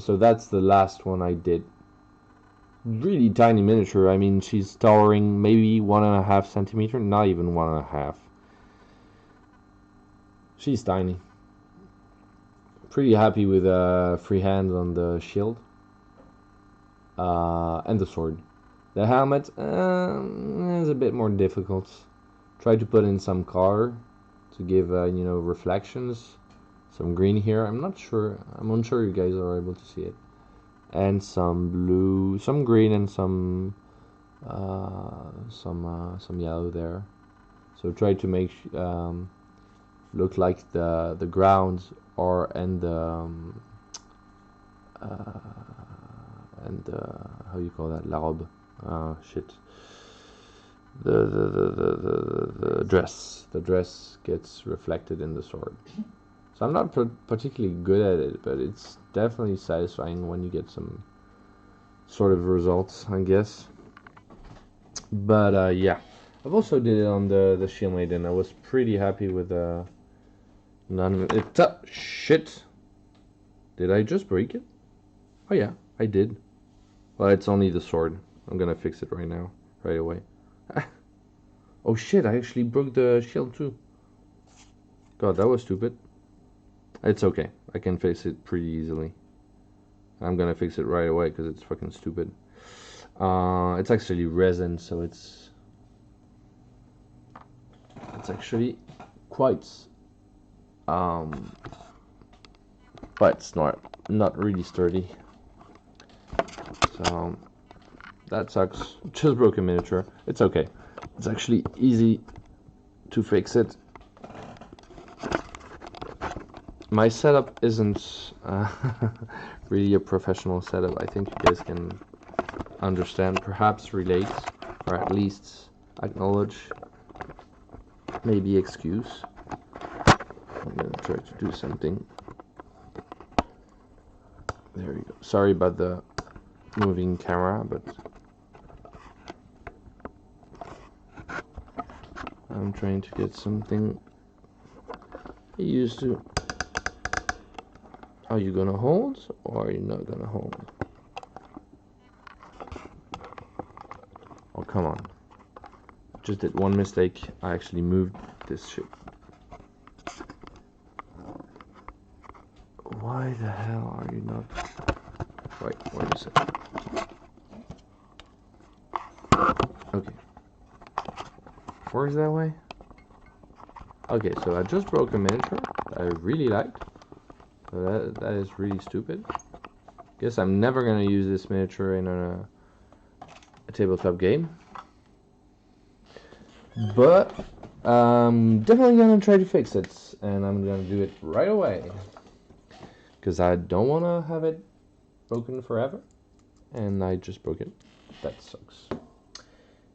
So that's the last one I did. Really tiny miniature. I mean, she's towering maybe 1.5 centimeter, not even 1.5. She's tiny. Pretty happy with free hand on the shield and the sword. The helmet is a bit more difficult. Try to put in some color to give you know, reflections. Some green here. I'm unsure you guys are able to see it. And some blue, some green, and some yellow there. So try to make look like the ground or and the how you call that, la robe? Shit. The dress. The dress gets reflected in the sword. So I'm not particularly good at it, but it's definitely satisfying when you get some sort of results, I guess. But yeah, I've also did it on the Shield Maiden. I was pretty happy with shit. Did I just break it? Oh yeah, I did. Well, it's only the sword. I'm gonna fix it right now, right away. Oh shit, I actually broke the shield too. God, that was stupid. It's okay. I can fix it pretty easily. I'm gonna fix it right away because it's fucking stupid. It's actually resin, so it's actually quite but it's not really sturdy. So that sucks. Just broke a miniature. It's okay. It's actually easy to fix it. My setup isn't really a professional setup. I think you guys can understand, perhaps relate, or at least acknowledge, maybe excuse. I'm gonna try to do something. There we go. Sorry about the moving camera, but I'm trying to get something used to. Are you gonna hold or are you not gonna hold? Oh, come on. Just did one mistake. I actually moved this shit. Why the hell are you not? Wait a second. Okay. Works that way? Okay, so I just broke a miniature that I really liked. So that is really stupid. Guess I'm never gonna use this miniature in a tabletop game. But I'm definitely gonna try to fix it, and I'm gonna do it right away. Because I don't wanna have it broken forever. And I just broke it. That sucks.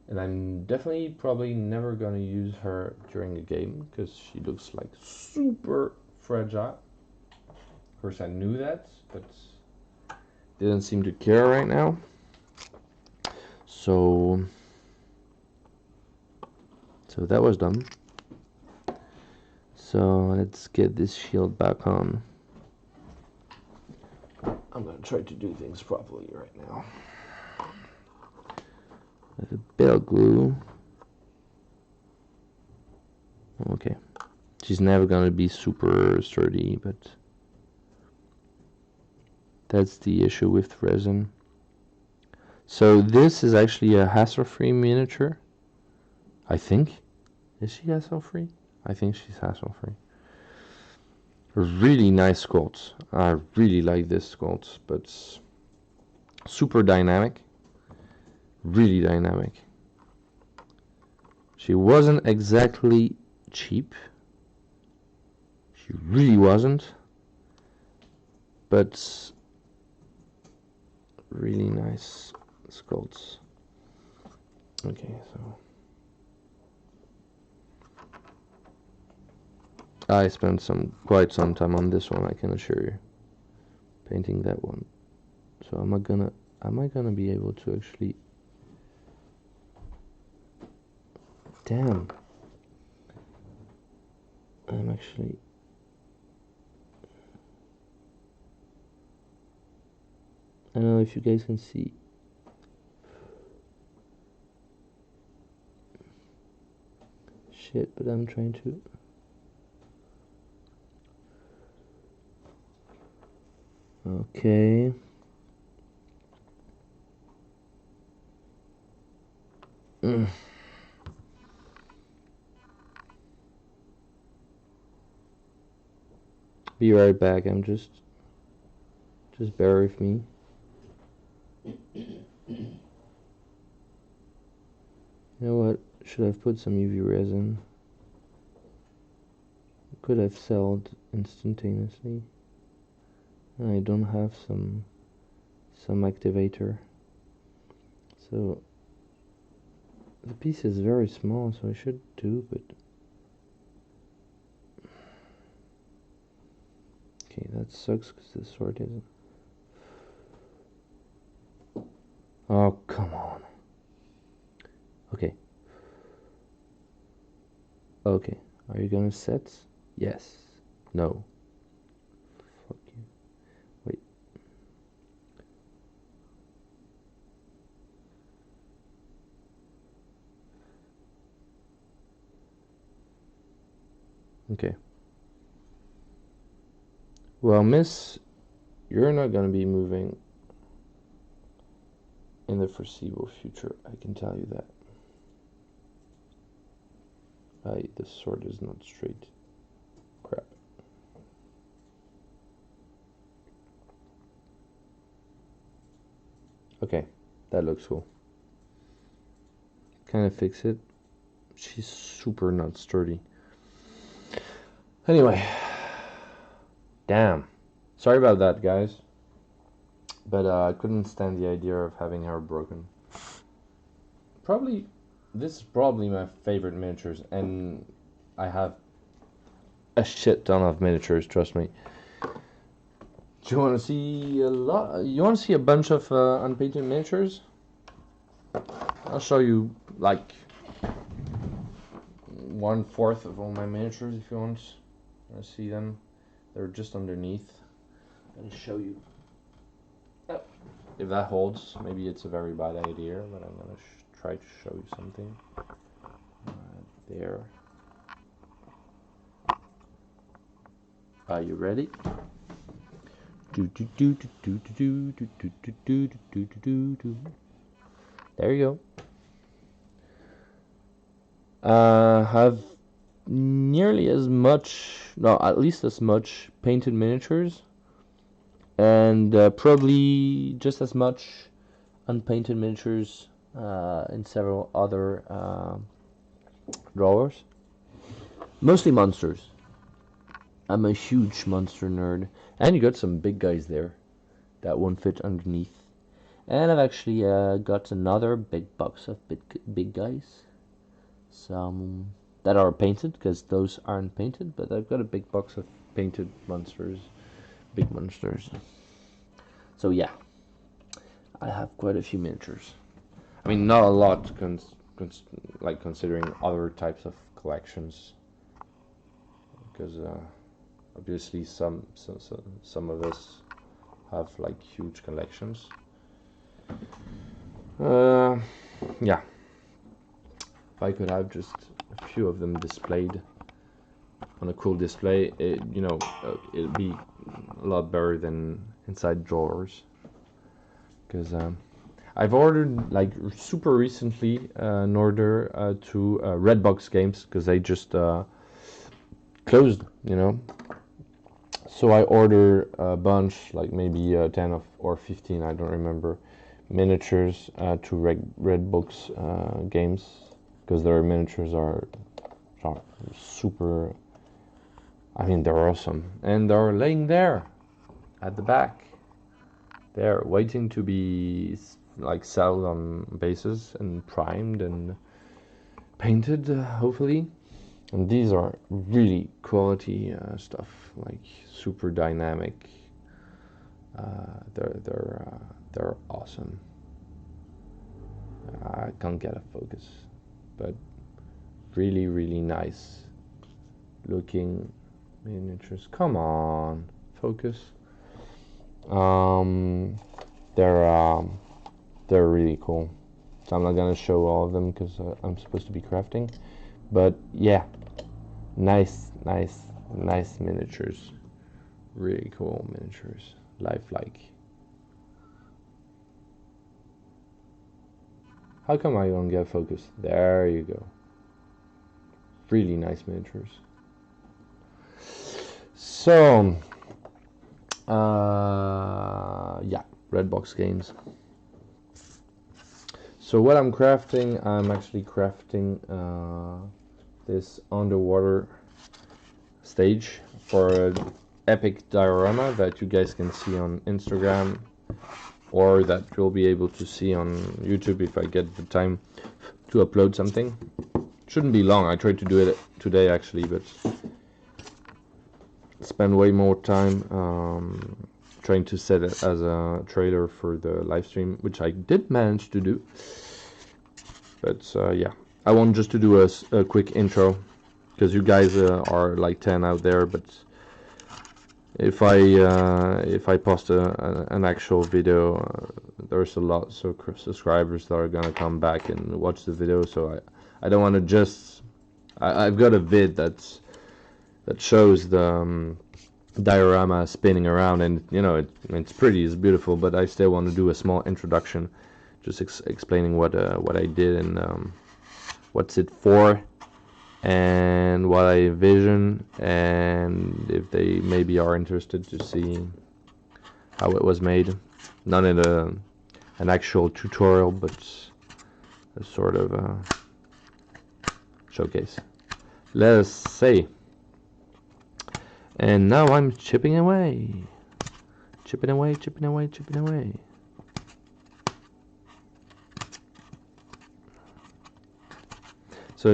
And I'm definitely probably never gonna use her during a game because she looks like super fragile. Of course I knew that, but didn't seem to care right now. So that was done. So let's get this shield back on. I'm gonna try to do things properly right now. With a bit of glue. Okay. She's never gonna be super sturdy, but That's the issue with resin. So this is actually a hassle-free miniature, I think. Is she hassle-free? I think she's hassle-free. Really nice sculpts. I really like this sculpt, but super dynamic. Really dynamic. She wasn't exactly cheap. She really wasn't. But really nice sculpts. Okay, so I spent quite some time on this one, I can assure you, painting that one. So am I gonna be able to actually? Damn, I'm actually. I don't know if you guys can see. Shit, but I'm trying to. Okay. Be right back. I'm just bear with me. You know what? Should have put some UV resin. Could have sold instantaneously. I don't have some activator. So the piece is very small, so I should do, but okay, that sucks because the sword isn't. Oh, come on. Okay. Okay. Are you gonna set? Yes. No. Fuck you. Wait. Okay. Well, miss, you're not gonna be moving in the foreseeable future, I can tell you that. This sword is not straight. Crap. Okay, that looks cool. Kind of fix it. She's super not sturdy. Anyway. Damn. Sorry about that, guys. But I couldn't stand the idea of having her broken. This is probably my favorite miniatures, and I have a shit ton of miniatures, trust me. Do you want to see a lot? You want to see a bunch of unpainted miniatures? I'll show you like 1/4 of all my miniatures if you want to see them. They're just underneath. I'll show you. If that holds, maybe it's a very bad idea, but I'm gonna try to show you something. There. Are you ready? There you go. Have nearly as much, no, at least as much painted miniatures, and probably just as much unpainted miniatures in several other drawers. Mostly monsters. I'm a huge monster nerd. And you got some big guys there that won't fit underneath. And I've actually got another big box of big guys. Some that are painted, because those aren't painted, but I've got a big box of painted monsters. Big monsters. So yeah, I have quite a few miniatures. I mean, not a lot, like considering other types of collections, because obviously some of us have like huge collections. Yeah, if I could have just a few of them displayed on a cool display, it'd be a lot better than inside drawers, because I've ordered like super recently an order to Redbox Games, because they just closed, you know. So I order a bunch, like maybe 10 or 15, I don't remember, miniatures to Redbox Games, because their miniatures are super, I mean, they're awesome. And they're laying there at the back. They're waiting to be like sold on bases and primed and painted, hopefully. And these are really quality stuff, like super dynamic. They're awesome. I can't get a focus, but really nice looking miniatures. Come on, focus. They're really cool. So I'm not gonna show all of them because I'm supposed to be crafting, but yeah, nice miniatures. Really cool miniatures, lifelike. How come I don't get focus? There you go. Really nice miniatures. So yeah, Redbox Games. So what I'm crafting, I'm actually crafting this underwater stage for an epic diorama that you guys can see on Instagram, or that you'll be able to see on YouTube if I get the time to upload something. Shouldn't be long. I tried to do it today actually, but spend way more time trying to set it as a trailer for the live stream, which I did manage to do. But yeah, I want just to do a quick intro, because you guys are like 10 out there, but if I post an actual video, there's a lot of subscribers that are gonna come back and watch the video. So I don't want to just I've got a vid that shows the diorama spinning around, and you know it's pretty, it's beautiful, but I still want to do a small introduction, just explaining what I did and what's it for, and what I envision, and if they maybe are interested to see how it was made. Not in an actual tutorial, but a sort of showcase, let's say. And now I'm chipping away. So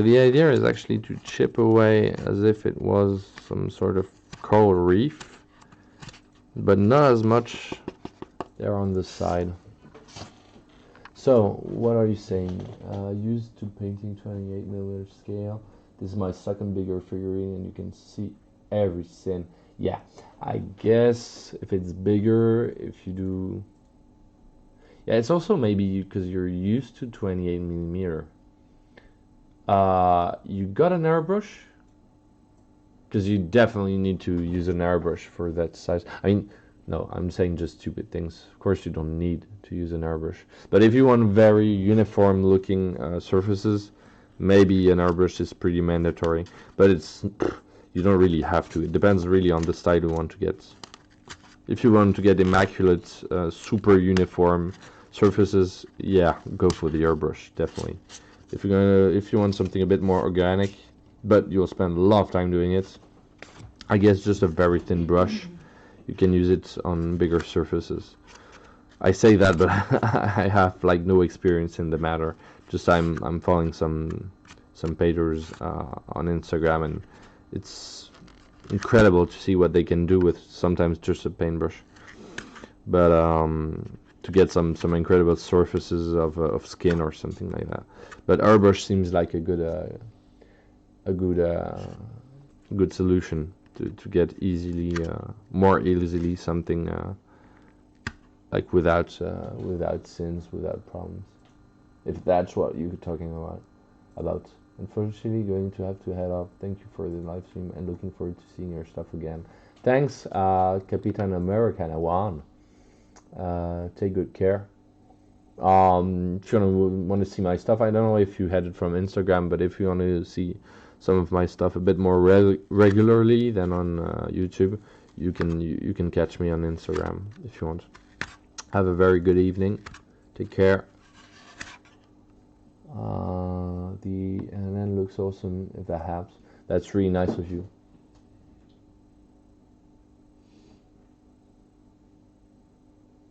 the idea is actually to chip away as if it was some sort of coral reef, but not as much there on the side. So what are you saying? Used to painting 28mm scale. This is my second bigger figurine, and you can see every sin. Yeah, I guess if it's bigger, if you do, yeah, it's also maybe because you're used to 28mm. You got an airbrush? Because you definitely need to use an airbrush for that size. I mean, no, I'm saying just stupid things. Of course you don't need to use an airbrush, but if you want very uniform looking surfaces, maybe an airbrush is pretty mandatory, but it's you don't really have to. It depends really on the style you want to get. If you want to get immaculate, super uniform surfaces, yeah, go for the airbrush, definitely. If you want something a bit more organic, but you'll spend a lot of time doing it, I guess just a very thin brush. You can use it on bigger surfaces. I say that, but I have like no experience in the matter. Just I'm following some painters on Instagram, and it's incredible to see what they can do with sometimes just a paintbrush. But to get some incredible surfaces of skin or something like that. But airbrush seems like a good solution to get easily, more easily, something like without sins, without problems. If that's what you're talking about. Unfortunately, going to have to head off. Thank you for the live stream, and looking forward to seeing your stuff again. Thanks, Capitan American 1. Take good care. If you want to see my stuff, I don't know if you had it from Instagram, but if you want to see some of my stuff a bit more regularly than on YouTube, you can catch me on Instagram if you want. Have a very good evening. Take care. And then looks awesome if that helps. That's really nice of you.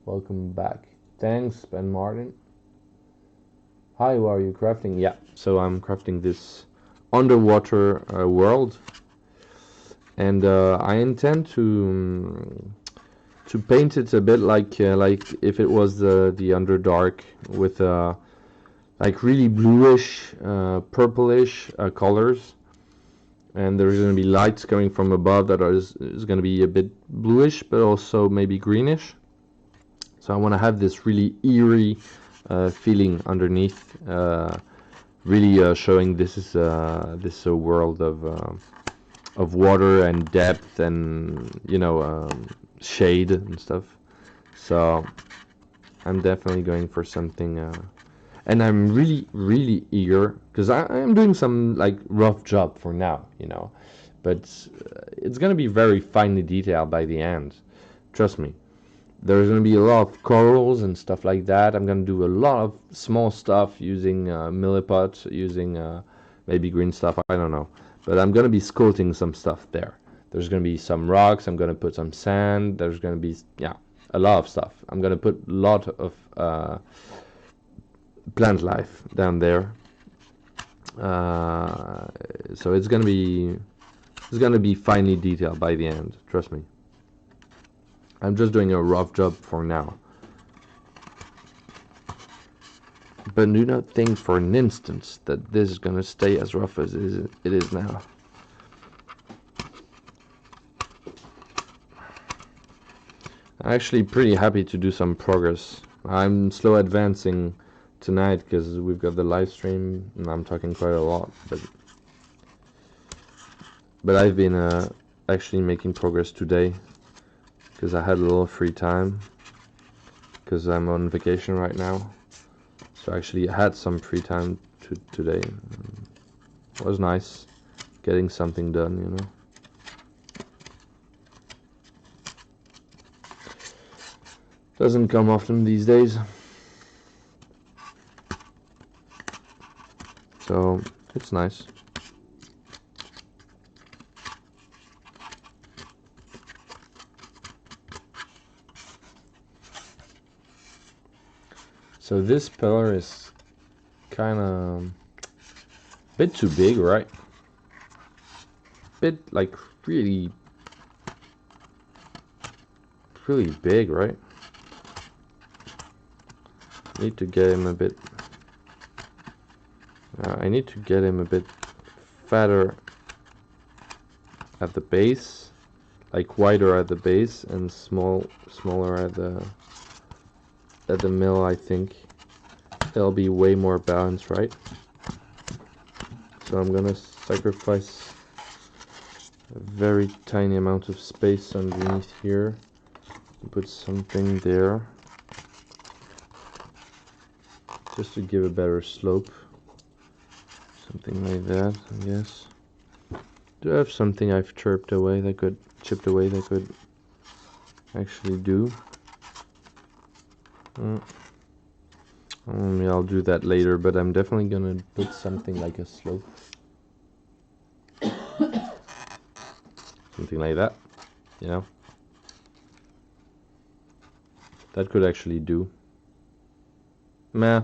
Welcome back. Thanks, Ben Martin. Hi, who are you crafting? Yeah, so I'm crafting this underwater world, and I intend to paint it a bit like if it was the Underdark with like really bluish, purplish colors, and there's going to be lights coming from above that is going to be a bit bluish, but also maybe greenish. So I want to have this really eerie feeling underneath, really showing this is a world of water and depth and shade and stuff. So I'm definitely going for something, and I'm really eager because I am doing some like rough job for now, but it's gonna be very finely detailed by the end. Trust me. There's going to be a lot of corals and stuff like that. I'm going to do a lot of small stuff using milliput, using maybe green stuff, I don't know. But I'm going to be sculpting some stuff there. There's going to be some rocks, I'm going to put some sand, there's going to be, a lot of stuff. I'm going to put a lot of plant life down there. So it's going to be finely detailed by the end, trust me. I'm just doing a rough job for now. But do not think for an instant that this is gonna stay as rough as it is now. I'm actually pretty happy to do some progress. I'm slow advancing tonight because we've got the live stream and I'm talking quite a lot, but I've been actually making progress today. Because I had a little free time, because I'm on vacation right now, so actually I had some free time today. It was nice getting something done, Doesn't come often these days, so it's nice. So this pillar is kind of a bit too big, right? Bit like really big, right? Need to get him a bit. I need to get him a bit fatter at the base, like wider at the base and smaller at the middle. I think it'll be way more balanced, right? So I'm gonna sacrifice a very tiny amount of space underneath here and put something there just to give a better slope, something like that, I guess. Do I have something I've chipped away that could actually do? Maybe I'll do that later, but I'm definitely gonna put something like a slope. Something like that, That could actually do. Meh,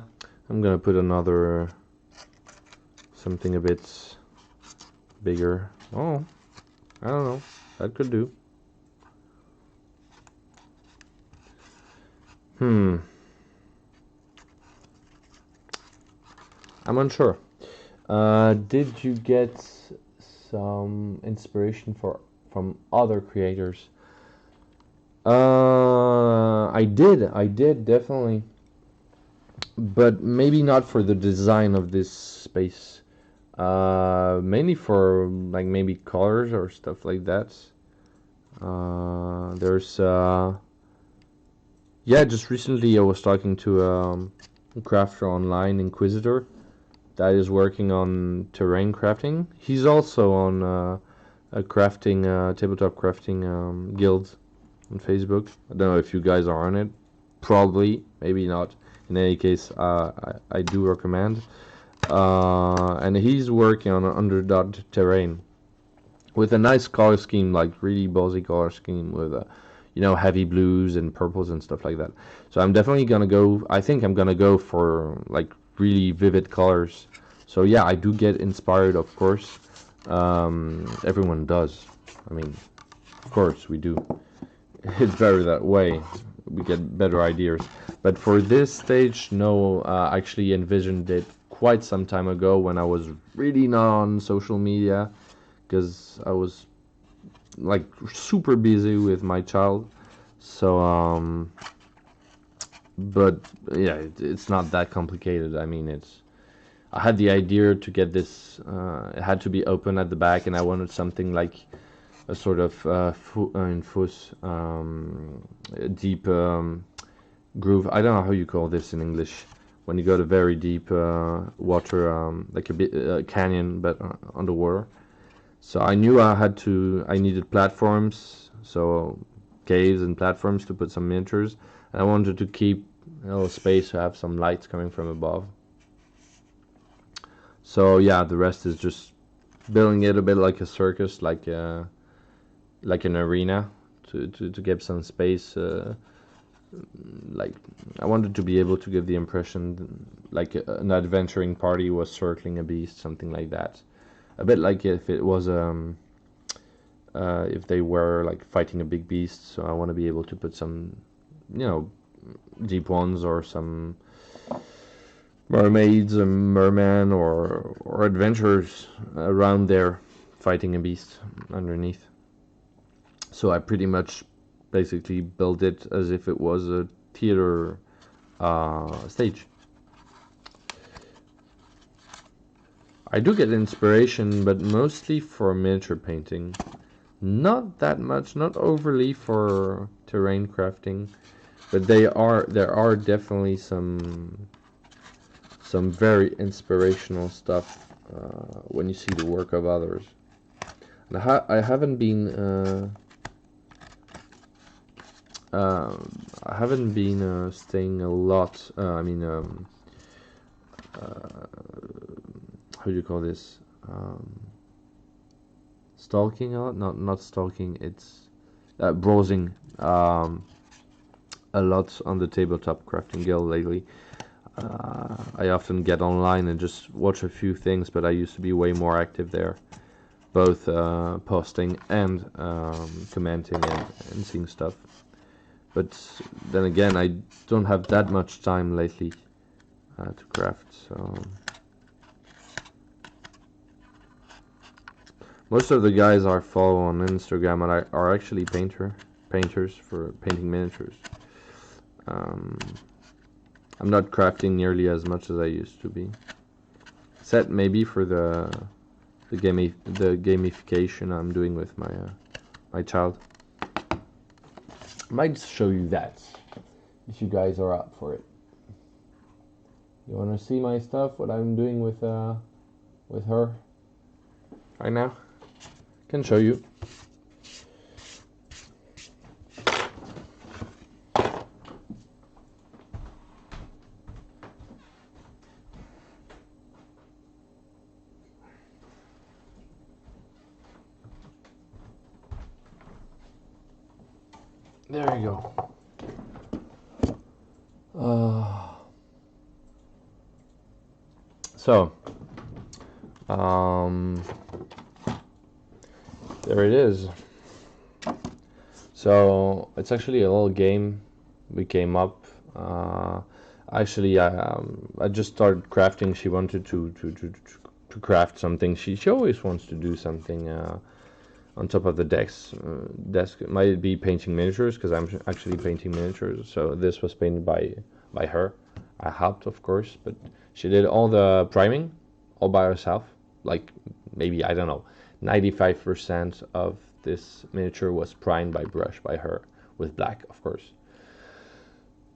I'm gonna put another something a bit bigger. Oh, I don't know, that could do. I'm unsure. Did you get some inspiration from other creators? I did definitely, but maybe not for the design of this space. Mainly for like maybe colors or stuff like that. There's Yeah, just recently I was talking to a crafter online, Inquisitor, that is working on terrain crafting. He's also on a crafting, tabletop crafting guild on Facebook. I don't know if you guys are on it. Probably, maybe not. In any case, I do recommend. And he's working on an underdog terrain with a nice color scheme, like really ballsy color scheme with heavy blues and purples and stuff like that. So I'm definitely gonna go. I think I'm gonna go for like really vivid colors. So yeah, I do get inspired, of course. Everyone does. I mean, of course we do. It's better that way. We get better ideas. But for this stage, no, I actually envisioned it quite some time ago when I was really not on social media because I was like super busy with my child. So, but yeah, it's not that complicated. I mean, I had the idea to get this, it had to be open at the back, and I wanted something like a sort of a deep groove. I don't know how you call this in English. When you go to very deep water, like a bit canyon, but underwater. So I knew I needed platforms, so caves and platforms to put some miniatures. And I wanted to keep a little space to have some lights coming from above. So yeah, the rest is just building it a bit like a circus, like an arena to give some space. Like I wanted to be able to give the impression like an adventuring party was circling a beast, something like that. A bit like if it was if they were like fighting a big beast. So I want to be able to put some, deep ones or some mermaids or mermen or adventurers around there fighting a beast underneath. So I pretty much basically built it as if it was a theater stage. I do get inspiration, but mostly for miniature painting. Not that much, not overly for terrain crafting, but there are definitely some very inspirational stuff when you see the work of others. And I haven't been staying a lot. How do you call this? Stalking a lot? Not stalking. It's browsing a lot on the tabletop crafting guild lately. I often get online and just watch a few things, but I used to be way more active there, both posting and commenting and seeing stuff. But then again, I don't have that much time lately to craft, so most of the guys I follow on Instagram are actually painters for painting miniatures. I'm not crafting nearly as much as I used to be. Except maybe for the gamification I'm doing with my child. I might show you that if you guys are up for it. You wanna see my stuff? What I'm doing with her right now? Can show you. There you go. There it is. So it's actually a little game we came up. Actually, I just started crafting. She wanted to craft something. She always wants to do something on top of the desk. It might be painting miniatures because I'm actually painting miniatures. So this was painted by her. I helped, of course, but she did all the priming all by herself. Like maybe, I don't know, 95% of this miniature was primed by brush by her with black, of course.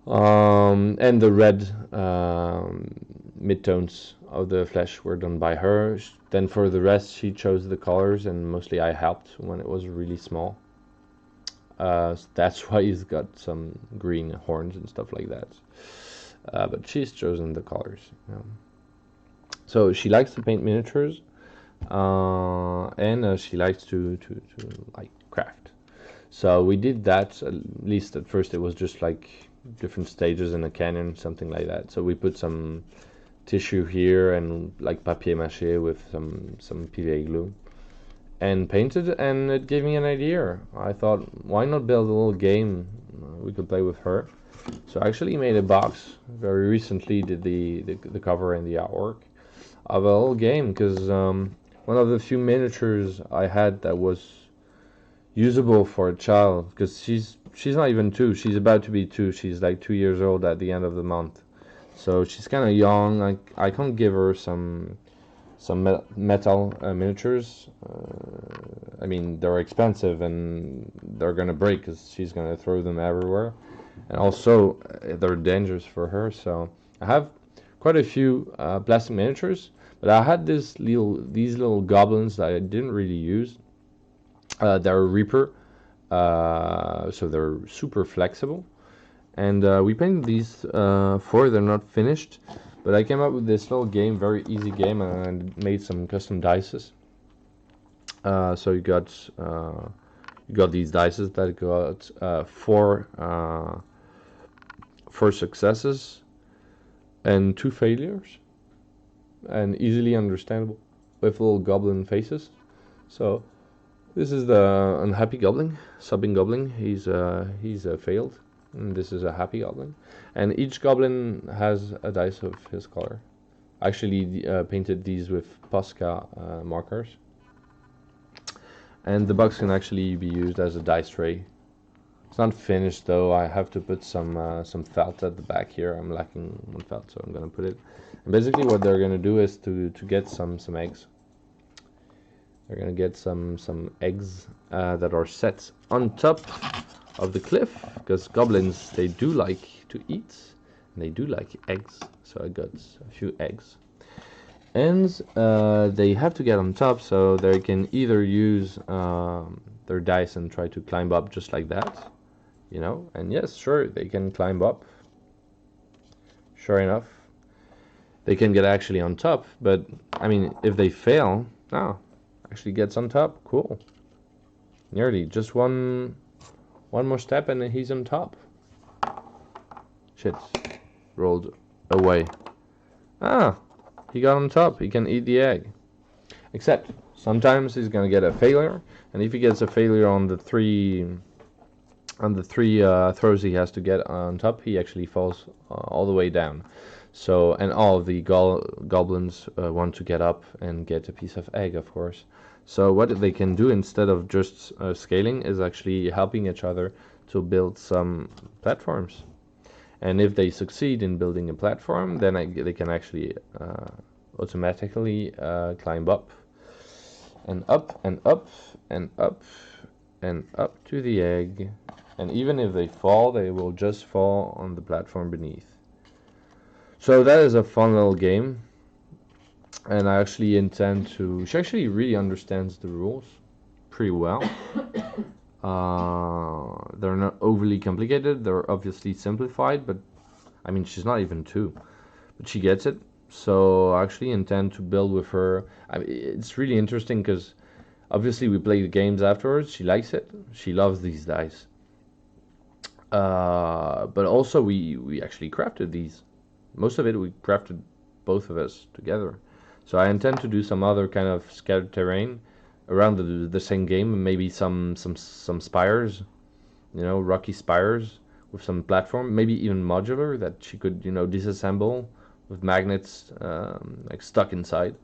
And the red midtones of the flesh were done by her. Then for the rest, she chose the colors, and mostly I helped when it was really small. So that's why he's got some green horns and stuff like that. But she's chosen the colors. So she likes to paint miniatures, and she likes to like craft. So we did that. At least at first, it was just like different stages in a canyon, something like that. So we put some tissue here and like papier mâché with some PVA glue, and painted, and it gave me an idea. I thought, why not build a little game we could play with her? So I actually made a box very recently, did the cover and the artwork of a little game, because one of the few miniatures I had that was usable for a child, because she's not even 2, she's about to be 2, she's like 2 years old at the end of the month, so she's kind of young. I can't give her some metal miniatures. I mean, they're expensive and they're gonna break because she's gonna throw them everywhere, and also they're dangerous for her. So I have quite a few plastic miniatures, but I had these little goblins that I didn't really use. They're Reaper, so they're super flexible, and we painted these 4. They're not finished, but I came up with this little game, very easy game, and I made some custom dices. So you got these dices that got 4 successes and 2 failures, and easily understandable with little goblin faces. So this is the unhappy goblin, sobbing goblin. He's failed, and this is a happy goblin. And each goblin has a dice of his color. I actually painted these with Posca markers. And the box can actually be used as a dice tray. It's not finished though. I have to put some felt at the back here. I'm lacking one felt, so I'm gonna put it. And basically, what they're gonna do is to get some eggs. They're gonna get some eggs that are set on top of the cliff, because goblins, they do like to eat, and they do like eggs. So I got a few eggs, and they have to get on top, so they can either use their dice and try to climb up just like that, you know. And yes, sure, they can climb up. Sure enough, they can get actually on top, but I mean, if they fail, actually gets on top. Cool. Nearly. Just one more step and he's on top. Shit. Rolled away. He got on top. He can eat the egg. Except sometimes he's gonna get a failure, and if he gets a failure on the three throws he has to get on top, he actually falls all the way down. So, and all of the goblins want to get up and get a piece of egg, of course. So what they can do instead of just scaling is actually helping each other to build some platforms. And if they succeed in building a platform, then they can actually automatically climb up and up and up and up and up to the egg. And even if they fall, they will just fall on the platform beneath. So that is a fun little game, and I actually intend to... She actually really understands the rules pretty well. They're not overly complicated, they're obviously simplified, but I mean, she's not even 2, but she gets it. So I actually intend to build with her. It's really interesting because obviously we play the games afterwards. She likes it, she loves these dice, but also we actually crafted these. Most of it we crafted both of us together. So I intend to do some other kind of scattered terrain around the same game, maybe some spires, you know, rocky spires with some platform, maybe even modular that she could, you know, disassemble with magnets like stuck inside,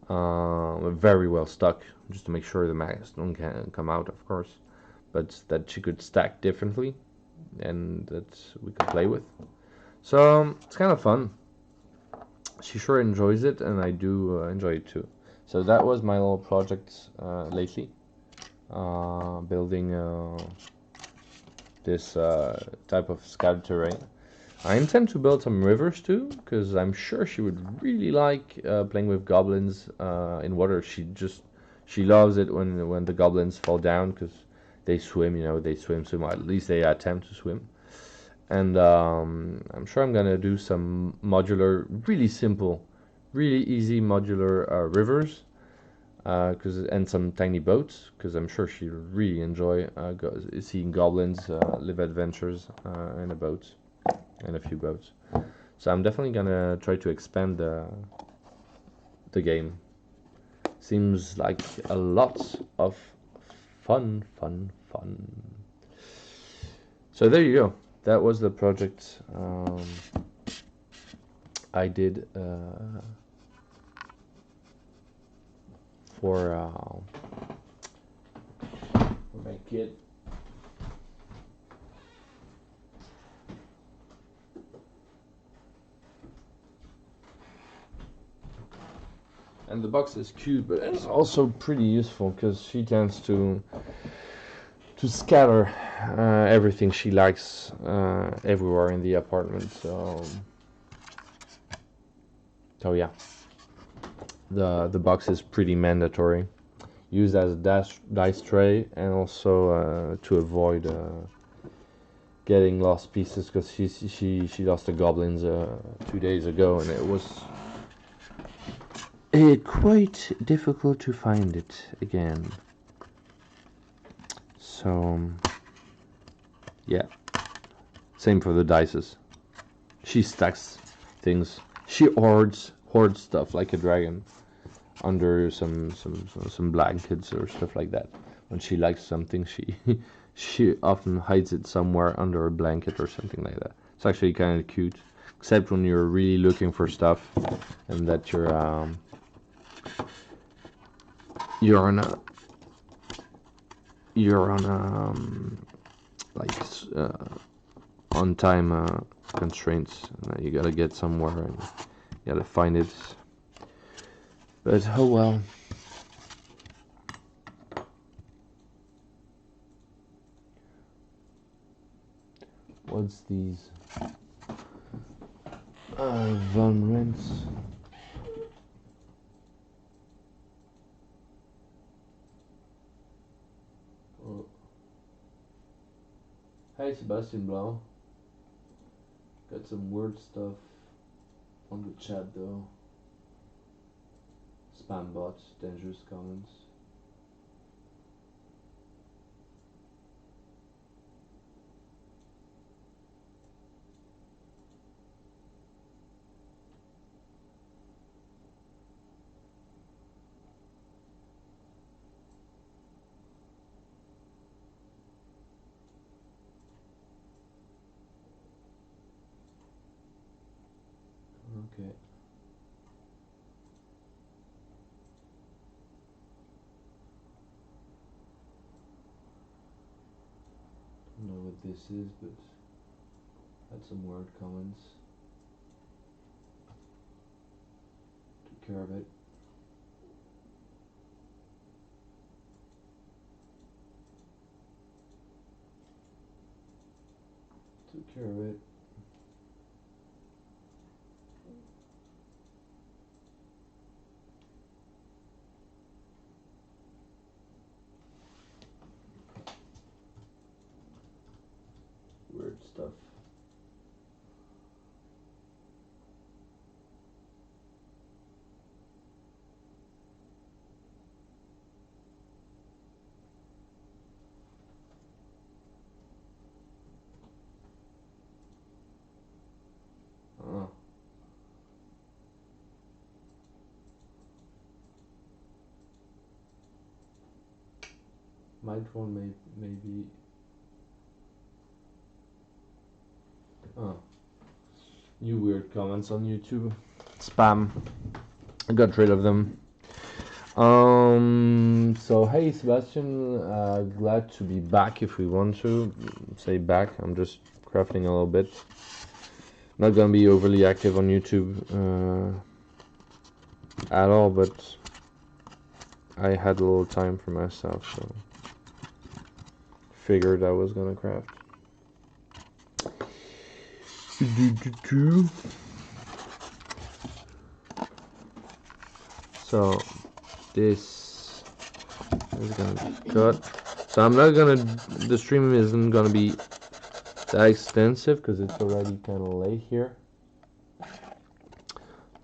very well stuck, just to make sure the magnets don't come out, of course, but that she could stack differently and that we could play with. So it's kind of fun. She sure enjoys it, and I do enjoy it too. So that was my little project lately, building this type of scattered terrain. I intend to build some rivers too, because I'm sure she would really like playing with goblins in water. She loves it when the goblins fall down, because they swim, you know, they swim, or at least they attempt to swim. And I'm sure I'm gonna do some modular, really simple, really easy modular rivers, and some tiny boats, because I'm sure she'll really enjoy seeing goblins live adventures in a boat, and a few boats. So I'm definitely gonna try to expand the game. Seems like a lot of fun. So there you go. That was the project I did for my kid. And the box is cute, but it's also pretty useful, because she tends to scatter everything she likes everywhere in the apartment. So yeah, the box is pretty mandatory. Used as a dice tray, and also to avoid getting lost pieces, because she lost the goblins 2 days ago, and it was quite difficult to find it again. So yeah, same for the dices. She stacks things. She hoards stuff like a dragon under some blankets or stuff like that. When she likes something, she often hides it somewhere under a blanket or something like that. It's actually kind of cute, except when you're really looking for stuff, and that you're on like on time constraints. You gotta get somewhere and you gotta find it. But oh well. What's these? Von Rents. Oh. Hey Sebastian Blau. Got some weird stuff on the chat though. Spam bot, dangerous comments. Okay. Don't know what this is, but had some weird comments. Took care of it. Took care of it. Weird stuff. Oh. Might one maybe. Oh. New weird comments on YouTube. Spam. I got rid of them. So hey Sebastian, glad to be back. If we want to say back, I'm just crafting a little bit. Not gonna be overly active on YouTube at all, but I had a little time for myself, so figured I was gonna craft. So this is gonna be cut. So I'm not gonna. The stream isn't gonna be that extensive because it's already kind of late here.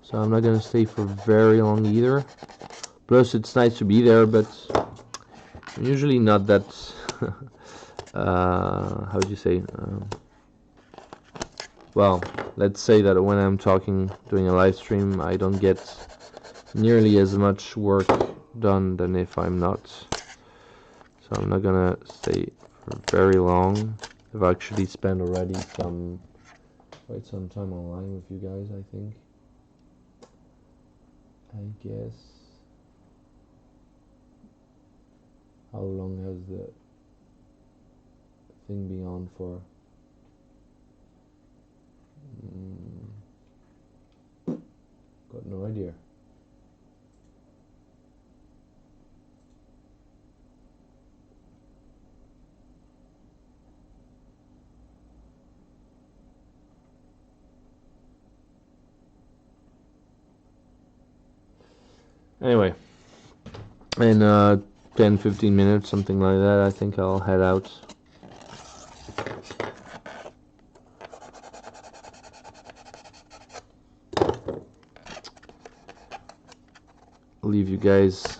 So I'm not gonna stay for very long either. Plus, it's nice to be there, but I'm usually not that. How would you say? Well, let's say that when I'm doing a live stream, I don't get nearly as much work done than if I'm not. So I'm not gonna stay for very long. I've actually spent already quite some time online with you guys, I think. I guess. How long has the thing been on for? Got no idea. Anyway, in 10-15 minutes, something like that, I think I'll head out. Leave you guys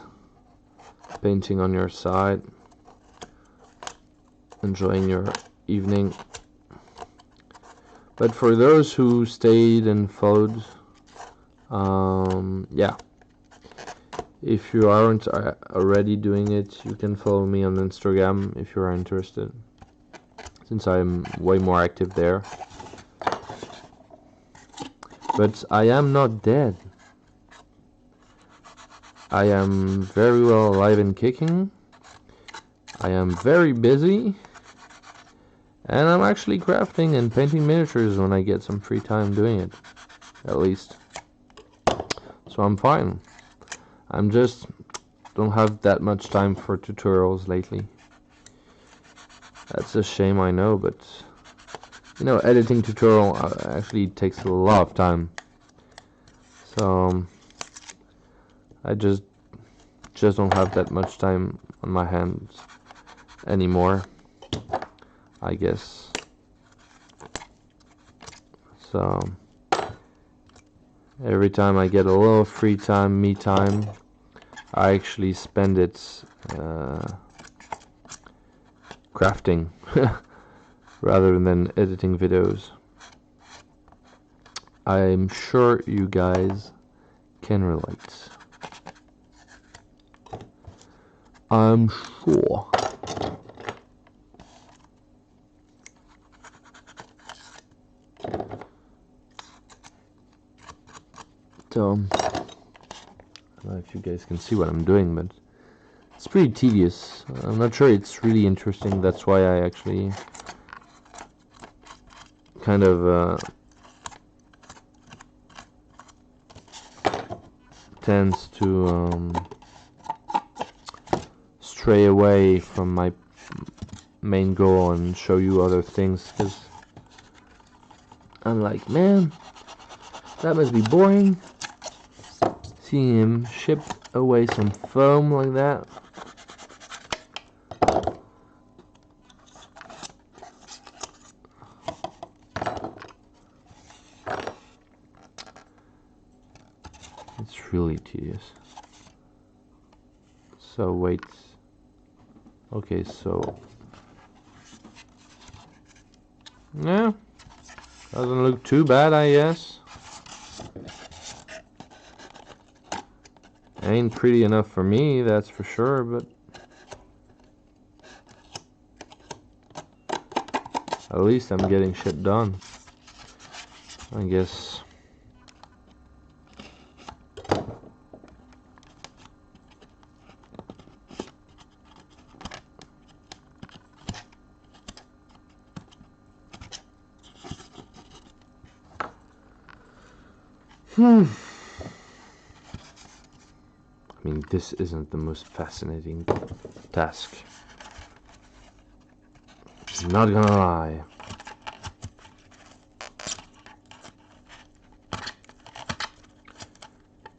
painting on your side, enjoying your evening. But for those who stayed and followed, yeah, if you aren't already doing it, you can follow me on Instagram if you are interested, since I'm way more active there. But I am not dead. I am very well alive and kicking. I am very busy. And I'm actually crafting and painting miniatures when I get some free time doing it. At least. So I'm fine. I'm just don't have that much time for tutorials lately. That's a shame, I know, but you know, editing tutorial actually takes a lot of time. So I just don't have that much time on my hands anymore, I guess. So every time I get a little free time, me time, I actually spend it crafting rather than editing videos. I'm sure you guys can relate. I'm sure. So, I don't know if you guys can see what I'm doing, but it's pretty tedious. I'm not sure it's really interesting. That's why I actually kind of tends to stray away from my main goal and show you other things, because I'm like, man, that must be boring. Seeing him ship away some foam like that. It's really tedious. So wait. Okay, so yeah, doesn't look too bad, I guess. Ain't pretty enough for me, that's for sure, but at least I'm getting shit done, I guess. I mean, this isn't the most fascinating task. I'm not gonna lie.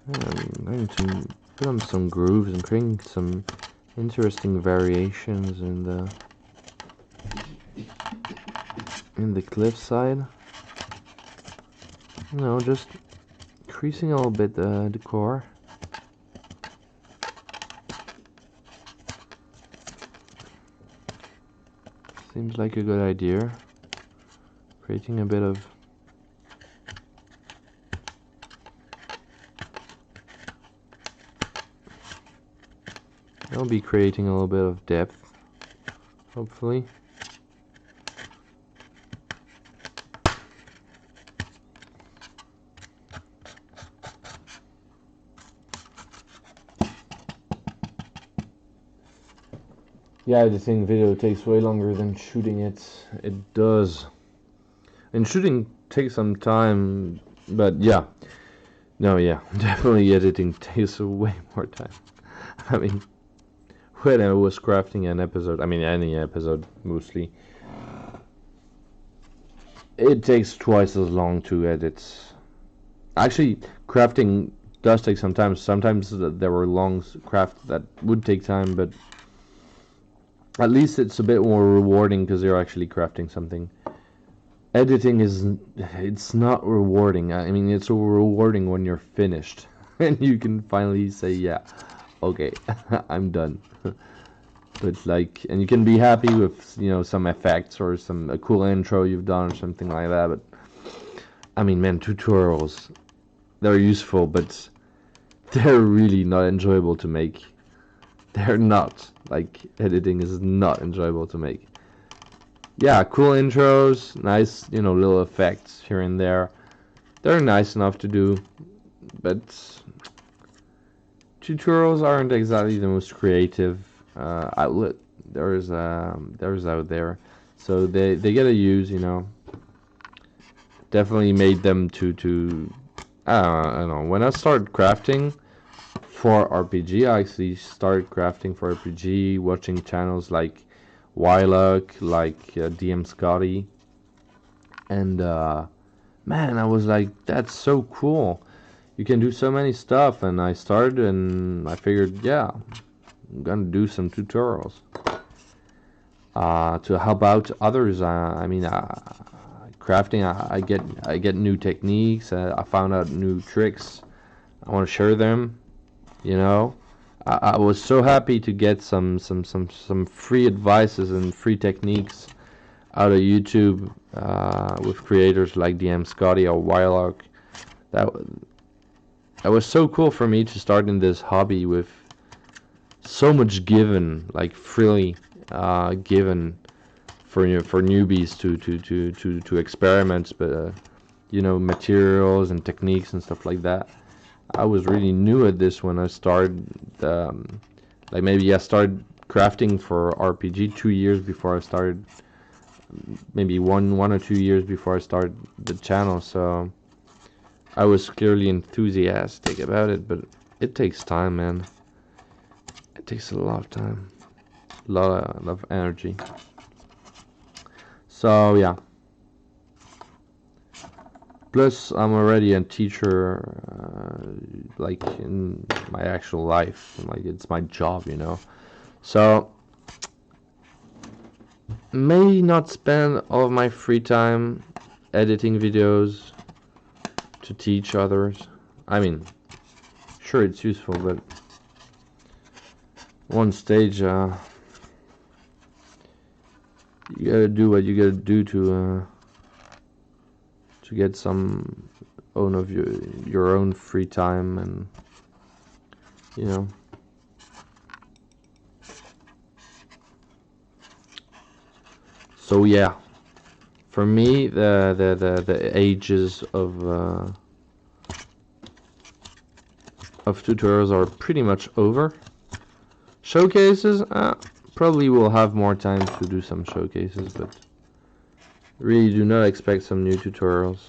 I'm going to put on some grooves and creating some interesting variations in the cliff side. You know, just creasing a little bit the core. Seems like a good idea. Creating a bit of I'll be creating a little bit of depth, hopefully. Yeah, editing video takes way longer than shooting it. It does. And shooting takes some time, but yeah. No, yeah, definitely editing takes way more time. I mean, when I was crafting an episode, I mean any episode mostly, it takes twice as long to edit. Actually, crafting does take some time. Sometimes there were long crafts that would take time, but at least it's a bit more rewarding because you're actually crafting something. Editing it's not rewarding. I mean, it's rewarding when you're finished and you can finally say, yeah, okay, I'm done. But like, and you can be happy with, you know, some effects or a cool intro you've done or something like that. But I mean, man, tutorials, they're useful, but they're really not enjoyable to make. They're not. Like, editing is not enjoyable to make. Yeah, cool intros, nice, you know, little effects here and there. They're nice enough to do, but tutorials aren't exactly the most creative outlet there's out there. So they gotta use, you know. Definitely made them to I don't know. When I started crafting for RPG, I actually started crafting for RPG, watching channels like Wyluck, like DM Scotty, and man, I was like, that's so cool. You can do so many stuff, and I started and I figured, yeah, I'm gonna do some tutorials to help out others. I mean, crafting, I get new techniques. I found out new tricks. I want to share them. You know, I was so happy to get some free advices and free techniques out of YouTube with creators like DM Scotty or Wylock. That was so cool for me to start in this hobby with so much given, like freely given for newbies to experiment, but you know, materials and techniques and stuff like that. I was really new at this when I started. Like maybe I started crafting for RPG 2 years before I started. Maybe one or 2 years before I started the channel. So I was clearly enthusiastic about it, but it takes time, man. It takes a lot of time, a lot of energy. So yeah. Plus, I'm already a teacher, like in my actual life. Like it's my job, you know. So, may not spend all of my free time editing videos to teach others. I mean, sure, it's useful, but one stage, you gotta do what you gotta do to get some of your own free time, and you know. So yeah, for me the ages of tutorials are pretty much over. Showcases, probably will have more time to do some showcases, but really do not expect some new tutorials.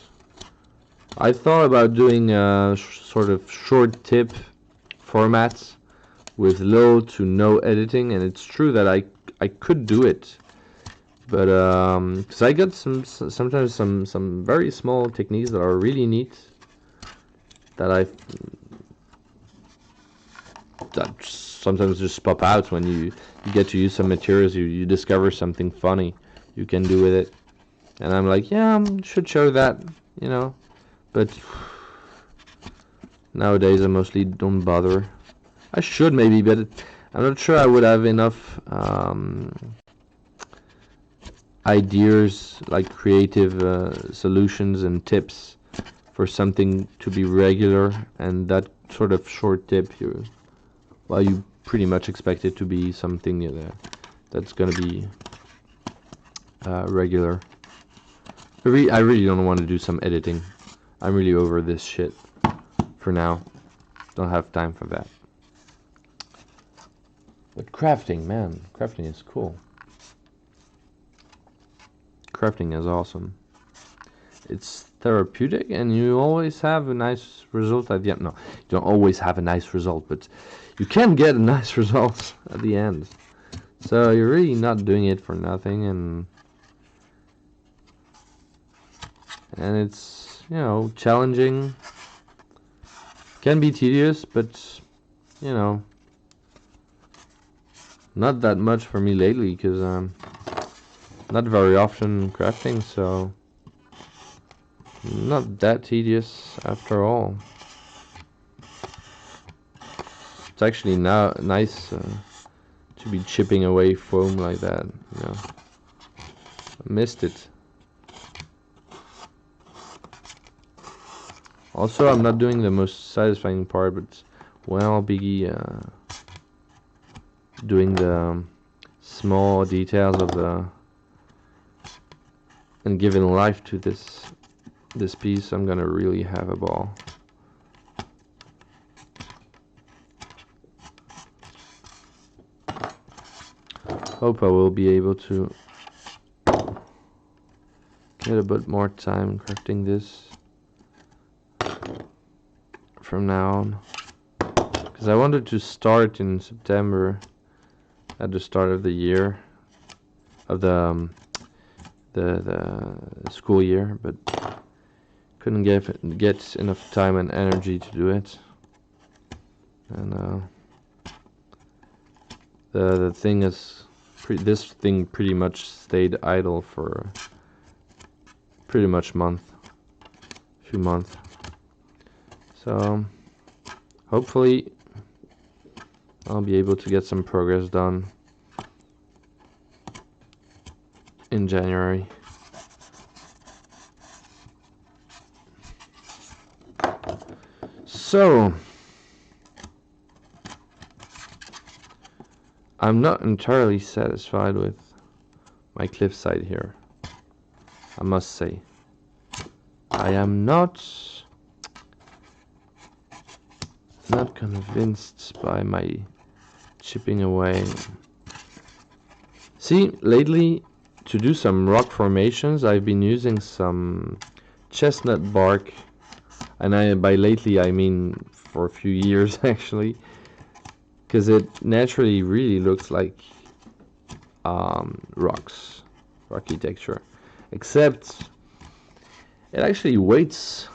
I thought about doing sort of short tip formats with little to no editing, and it's true that I could do it, but because I got sometimes some very small techniques that are really neat that I that sometimes just pop out when you get to use some materials. You discover something funny you can do with it, and I'm like, yeah, I should show that, you know. But nowadays I mostly don't bother. I should maybe, but I'm not sure I would have enough ideas, like creative solutions and tips for something to be regular, and that sort of short tip here, well, you pretty much expect it to be something that's gonna be regular. I really don't want to do some editing. I'm really over this shit for now. Don't have time for that. But crafting, man, crafting is cool. Crafting is awesome. It's therapeutic, and you always have a nice result at the end. No, you don't always have a nice result, but you can get a nice result at the end. So you're really not doing it for nothing, and it's, you know, challenging. Can be tedious, but, you know, not that much for me lately, because not very often crafting, so not that tedious after all. It's actually now nice to be chipping away foam like that, you know. I missed it. Also, I'm not doing the most satisfying part, but when I'll be doing the small details of the and giving life to this piece, I'm gonna really have a ball. Hope I will be able to get a bit more time crafting this from now on, because I wanted to start in September at the start of the year of the school year, but couldn't get enough time and energy to do it. And the thing is, this thing pretty much stayed idle for pretty much few months. So hopefully I'll be able to get some progress done in January. So I'm not entirely satisfied with my cliffside here, I must say. I am not convinced by my chipping away. See, lately, to do some rock formations, I've been using some chestnut bark, and by lately I mean for a few years actually, because it naturally really looks like rocky texture, except it actually weights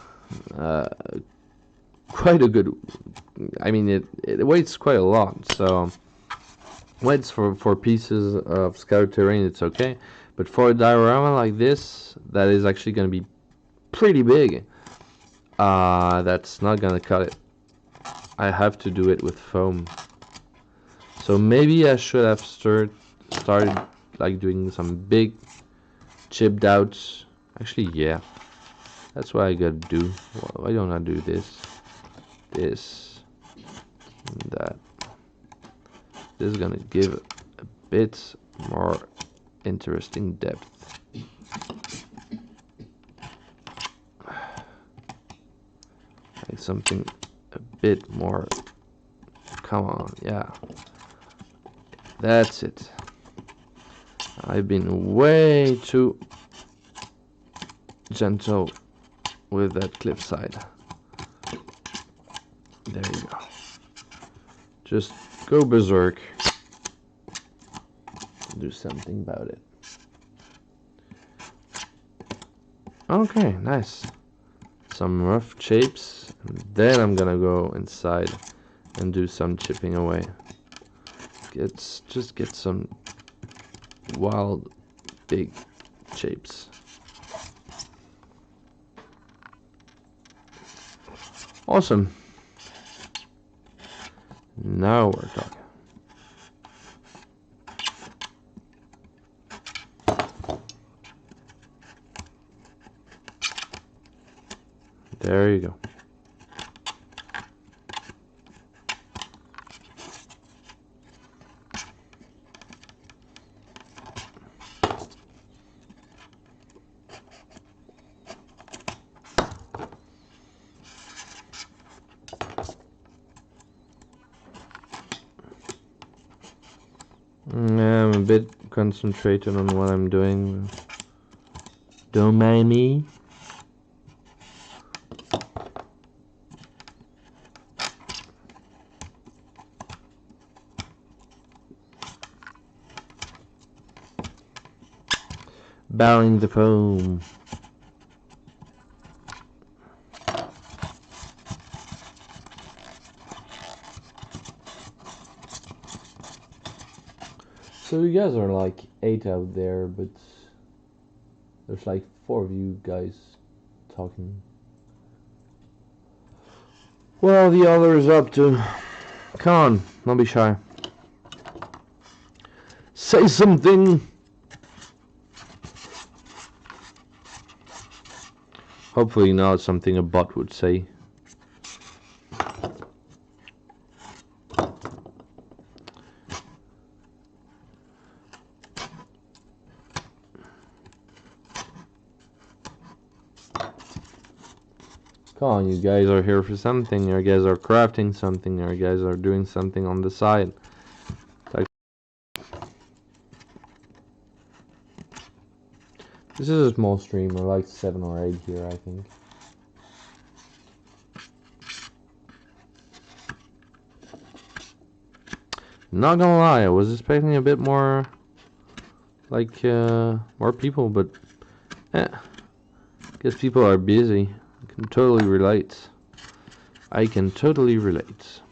quite a good. I mean, it weights quite a lot. So weights for pieces of scout terrain, it's okay, but for a diorama like this, that is actually going to be pretty big. That's not gonna cut it. I have to do it with foam. So maybe I should have started like doing some big chipped out. Actually, yeah, that's what I gotta do. Why don't I do this, and that? This is gonna give a bit more interesting depth. Like something a bit more. Come on, yeah. That's it. I've been way too gentle with that cliffside. There you go. Just go berserk. Do something about it. Okay, nice. Some rough shapes, and then I'm gonna go inside and do some chipping away. Just get some wild big shapes. Awesome. Now we're talking. There you go. I'm a bit concentrated on what I'm doing. Don't mind me. Battling the foam. So you guys are like 8 out there, but there's like 4 of you guys talking. Well, the other is up to. Come on, don't be shy. Say something. Hopefully not something a bot would say. Come on, you guys are here for something. You guys are crafting something. You guys are doing something on the side. This is a small stream. We're like 7 or 8 here, I think. Not gonna lie, I was expecting a bit more, like, more people, but, guess people are busy. I can totally relate. I can totally relate.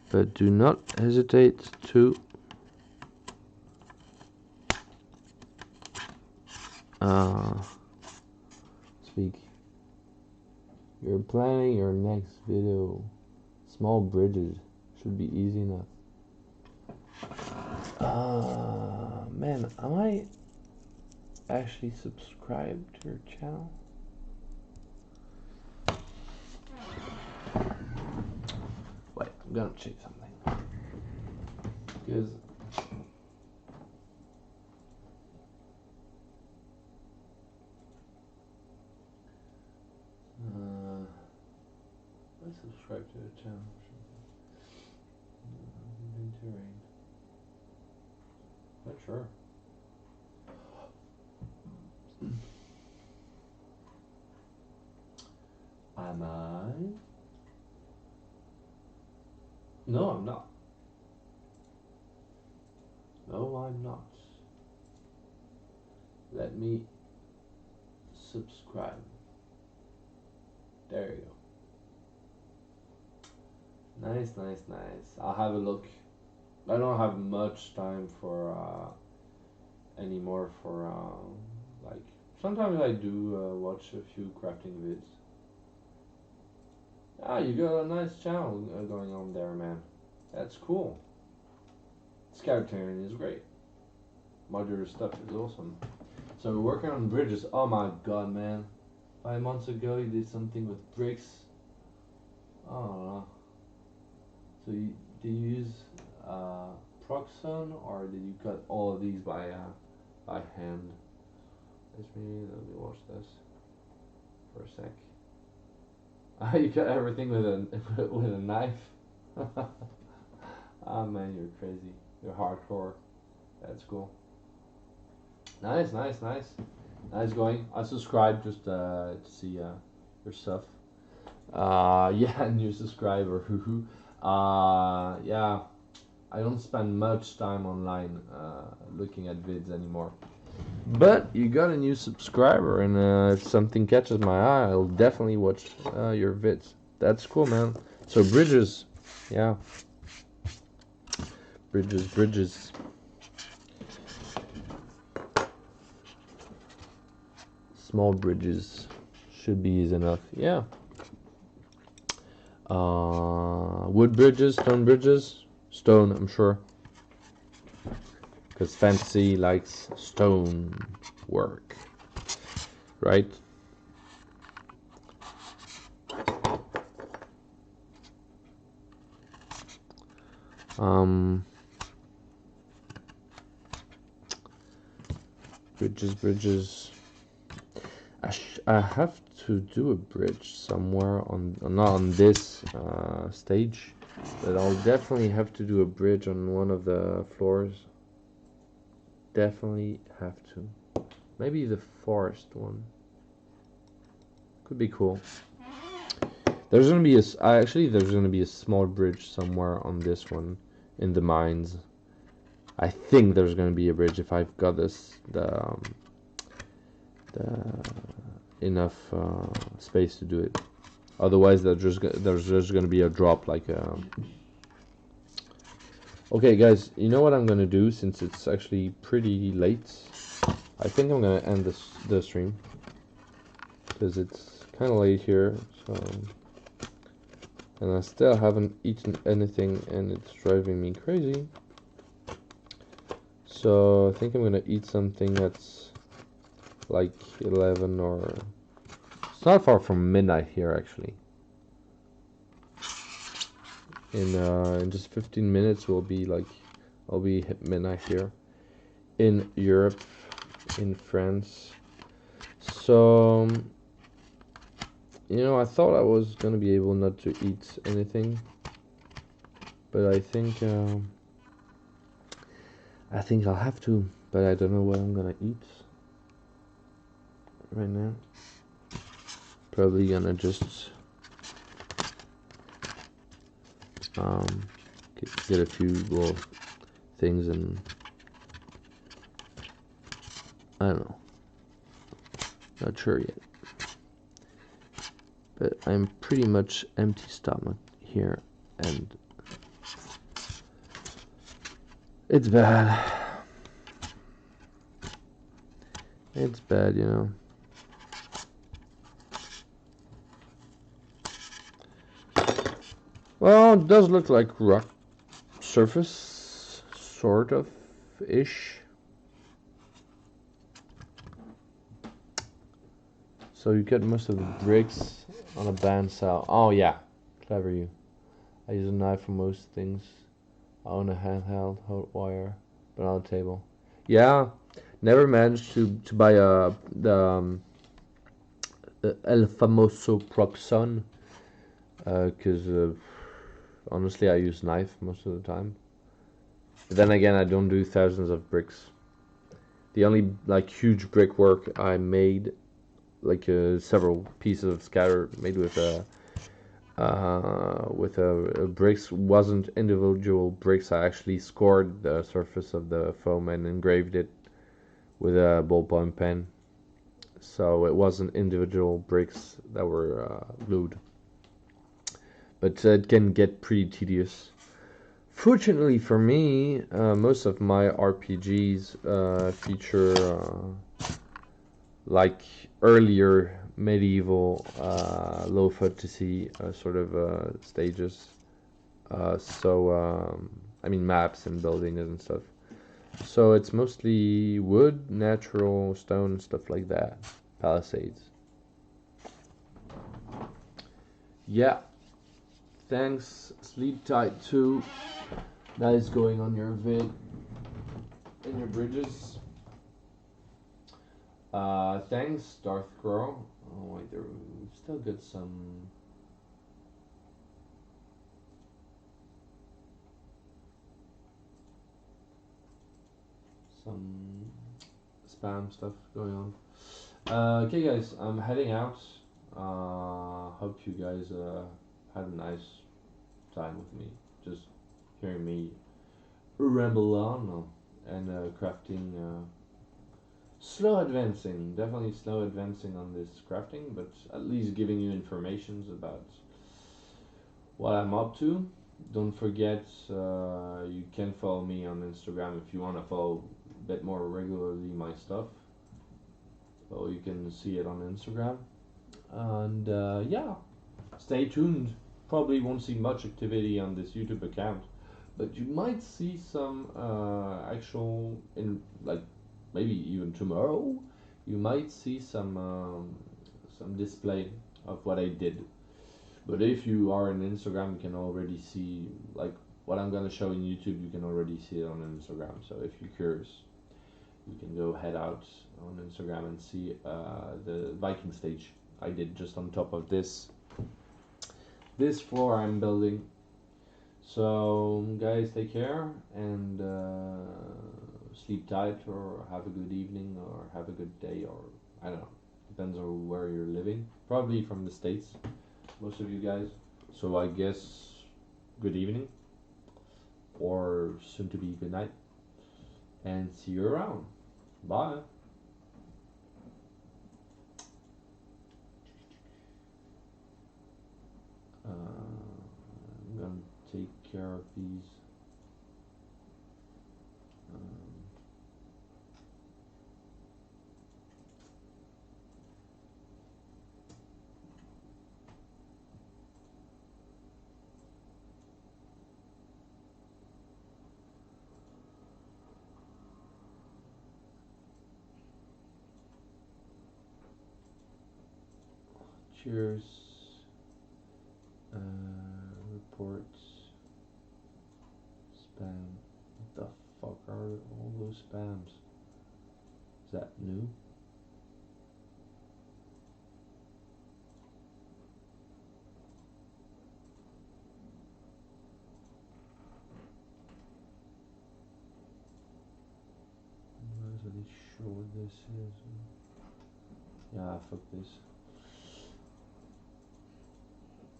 But do not hesitate to speak. You're planning your next video. Small bridges should be easy enough. Man, am I actually subscribed to your channel? Wait, I'm gonna check something. Because I subscribe to the channel. Not sure. Am I? No, I'm not. No, I'm not. Let me subscribe. There you go. Nice, nice, nice. I'll have a look. I don't have much time for anymore for like sometimes I do watch a few crafting vids. Ah, you got a nice channel going on there, man. That's cool. Scoutarian is great. Modular stuff is awesome. So we're working on bridges. Oh my god, man. 5 months ago you did something with bricks. Oh. So did you use Proxon or did you cut all of these by hand? Let me watch this for a sec. You cut everything with a knife. Oh man, you're crazy. You're hardcore. That's cool. Nice, nice, nice. Nice going. I subscribe just to see your stuff. Yeah, new subscriber. Yeah. I don't spend much time online looking at vids anymore. But you got a new subscriber, and if something catches my eye, I'll definitely watch your vids. That's cool, man. So bridges, yeah. Bridges. Small bridges should be easy enough, yeah. Wood bridges, stone bridges? Stone, I'm sure. Because fantasy likes stone work, right? Bridges. I have to do a bridge somewhere on, not on this stage, but I'll definitely have to do a bridge on one of the floors. Definitely have to. Maybe the forest one. Could be cool. There's gonna be there's gonna be a small bridge somewhere on this one in the mines. I think there's gonna be a bridge if I've got the enough space to do it. Otherwise, there's just gonna be a drop like a. Okay, guys, you know what I'm gonna do since it's actually pretty late. I think I'm gonna end the stream because it's kind of late here. So, and I still haven't eaten anything, and it's driving me crazy. So I think I'm gonna eat something that's like 11 or it's not far from midnight here actually. In just 15 minutes I'll be hit midnight here in Europe, in France. So you know, I thought I was gonna be able not to eat anything, but I think I'll have to, but I don't know what I'm gonna eat right now. Probably gonna just get a few little things, and I don't know, not sure yet, but I'm pretty much empty stomach here, and it's bad. It's bad, you know. Well, it does look like rock surface, sort of ish. So you get most of the bricks on a bandsaw. Oh yeah, clever you. I use a knife for most things. I own a handheld hot wire, but on a table. Yeah, never managed to buy the El Famoso Proxon, because honestly I use knife most of the time. But then again, I don't do thousands of bricks. The only like huge brickwork I made, like several pieces of scatter made with bricks, wasn't individual bricks. I actually scored the surface of the foam and engraved it with a ballpoint pen. So it wasn't individual bricks that were glued. But it can get pretty tedious. Fortunately for me, most of my RPGs feature like earlier medieval low fantasy sort of stages. I mean maps and buildings and stuff. So it's mostly wood, natural, stone, stuff like that. Palisades. Yeah. Thanks. Sleep tight too. That is going on your vid and your bridges. Thanks, Darth Girl. Oh wait, there we've still got some spam stuff going on. Okay guys, I'm heading out. Hope you guys had a nice time with me, just hearing me ramble on and crafting. Slow advancing, definitely slow advancing on this crafting, but at least giving you informations about what I'm up to. Don't forget, you can follow me on Instagram if you want to follow a bit more regularly my stuff. So you can see it on Instagram. And yeah, stay tuned. Probably won't see much activity on this YouTube account, but you might see some actual in like maybe even tomorrow. You might see some display of what I did. But if you are on Instagram, you can already see like what I'm gonna show in YouTube. You can already see it on Instagram. So if you're curious, you can go head out on Instagram and see the Viking stage I did just on top of this floor I'm building. So guys, take care and sleep tight, or have a good evening, or have a good day, or I don't know. Depends on where you're living. Probably from the States, most of you guys. So I guess good evening, or soon to be good night, and see you around. Bye. I'm gonna take care of these. Um, cheers. Reports. Spam. What the fuck are all those spams? Is that new? I'm not really sure what this is. Yeah, fuck this.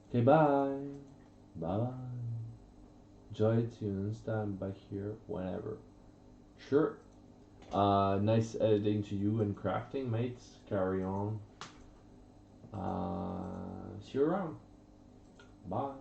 Okay, bye. Bye bye. Enjoy tunes, stand back here whenever. Sure. Nice editing to you and crafting, mates. Carry on. See you around. Bye.